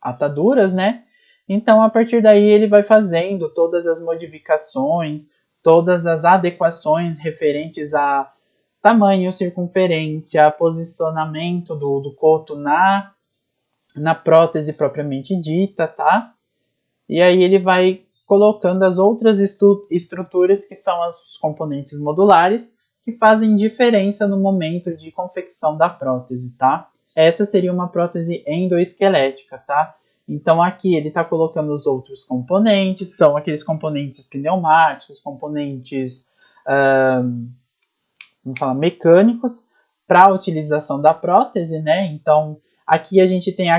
ataduras, né? Então a partir daí ele vai fazendo todas as modificações, todas as adequações referentes a tamanho, circunferência, posicionamento do coto na prótese propriamente dita, tá? E aí ele vai colocando as outras estruturas que são os componentes modulares que fazem diferença no momento de confecção da prótese, tá? Essa seria uma prótese endoesquelética, tá? Então aqui ele está colocando os outros componentes, são aqueles componentes pneumáticos, componentes vamos falar, mecânicos para a utilização da prótese, né? Então aqui a gente tem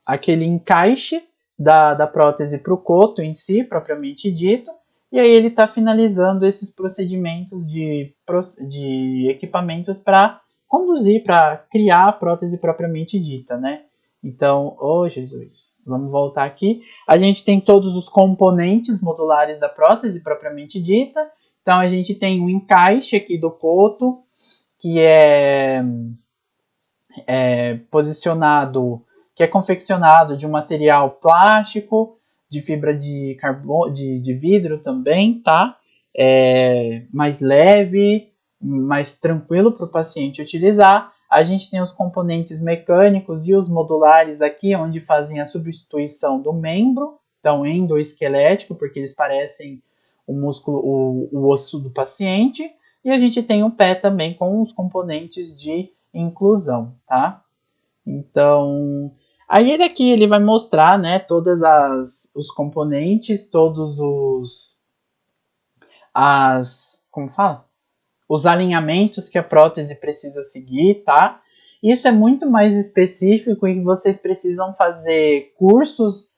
aquele encaixe da prótese para o coto em si, propriamente dito, e aí ele está finalizando esses procedimentos de equipamentos para conduzir, para criar a prótese propriamente dita, né? Então, Jesus, vamos voltar aqui. A gente tem todos os componentes modulares da prótese propriamente dita. Então, a gente tem um encaixe aqui do coto, que é posicionado, que é confeccionado de um material plástico, de fibra de carbono, de vidro também, tá? Mais leve, mais tranquilo para o paciente utilizar. A gente tem os componentes mecânicos e os modulares aqui, onde fazem a substituição do membro, então endoesquelético, porque eles parecem o músculo, o osso do paciente. E a gente tem o pé também com os componentes de inclusão, tá? Então, aí ele vai mostrar, né, todas os componentes, todos como fala? Os alinhamentos que a prótese precisa seguir, tá? Isso é muito mais específico e vocês precisam fazer cursos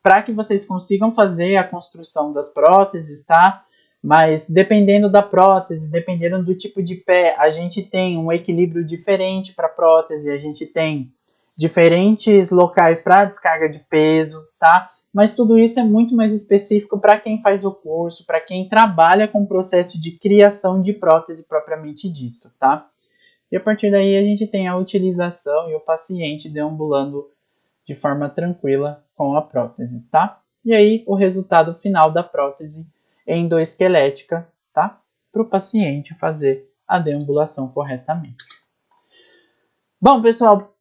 para que vocês consigam fazer a construção das próteses, tá? Mas dependendo da prótese, dependendo do tipo de pé, a gente tem um equilíbrio diferente para a prótese, a gente tem diferentes locais para descarga de peso, tá? Mas tudo isso é muito mais específico para quem faz o curso, para quem trabalha com o processo de criação de prótese propriamente dito, tá? E a partir daí a gente tem a utilização e o paciente deambulando de forma tranquila com a prótese, tá? E aí o resultado final da prótese endoesquelética, tá? Para o paciente fazer a deambulação corretamente. Bom, pessoal,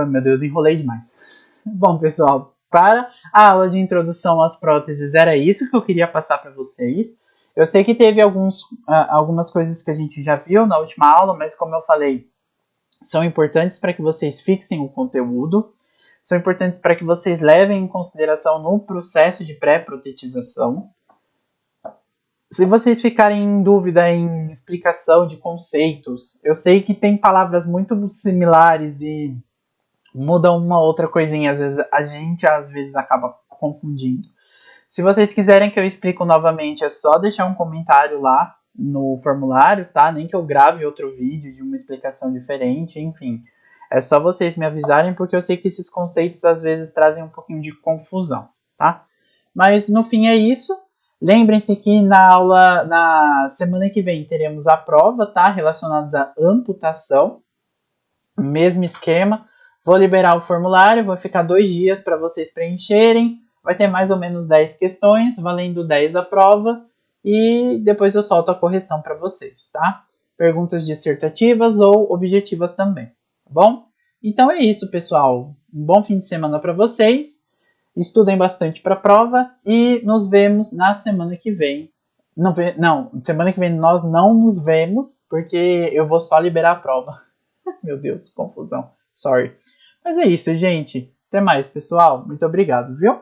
meu Deus, enrolei demais. Bom, pessoal, para a aula de introdução às próteses era isso que eu queria passar para vocês. Eu sei que teve algumas coisas que a gente já viu na última aula, mas como eu falei, são importantes para que vocês fixem o conteúdo, são importantes para que vocês levem em consideração no processo de pré-protetização. Se vocês ficarem em dúvida em explicação de conceitos, eu sei que tem palavras muito similares e mudam uma outra coisinha, às vezes a gente acaba confundindo. Se vocês quiserem que eu explique novamente, é só deixar um comentário lá no formulário, tá? Nem que eu grave outro vídeo de uma explicação diferente, enfim. É só vocês me avisarem, porque eu sei que esses conceitos às vezes trazem um pouquinho de confusão, tá? Mas no fim é isso. Lembrem-se que na semana que vem teremos a prova, tá? Relacionados à amputação. Mesmo esquema. Vou liberar o formulário, vou ficar 2 dias para vocês preencherem. Vai ter mais ou menos 10 questões, valendo 10 a prova. E depois eu solto a correção para vocês, tá? Perguntas dissertativas ou objetivas também, tá bom? Então é isso, pessoal. Um bom fim de semana para vocês. Estudem bastante para a prova e nos vemos na semana que vem. Não, semana que vem nós não nos vemos, porque eu vou só liberar a prova. Meu Deus, confusão. Sorry. Mas é isso, gente. Até mais, pessoal. Muito obrigado, viu?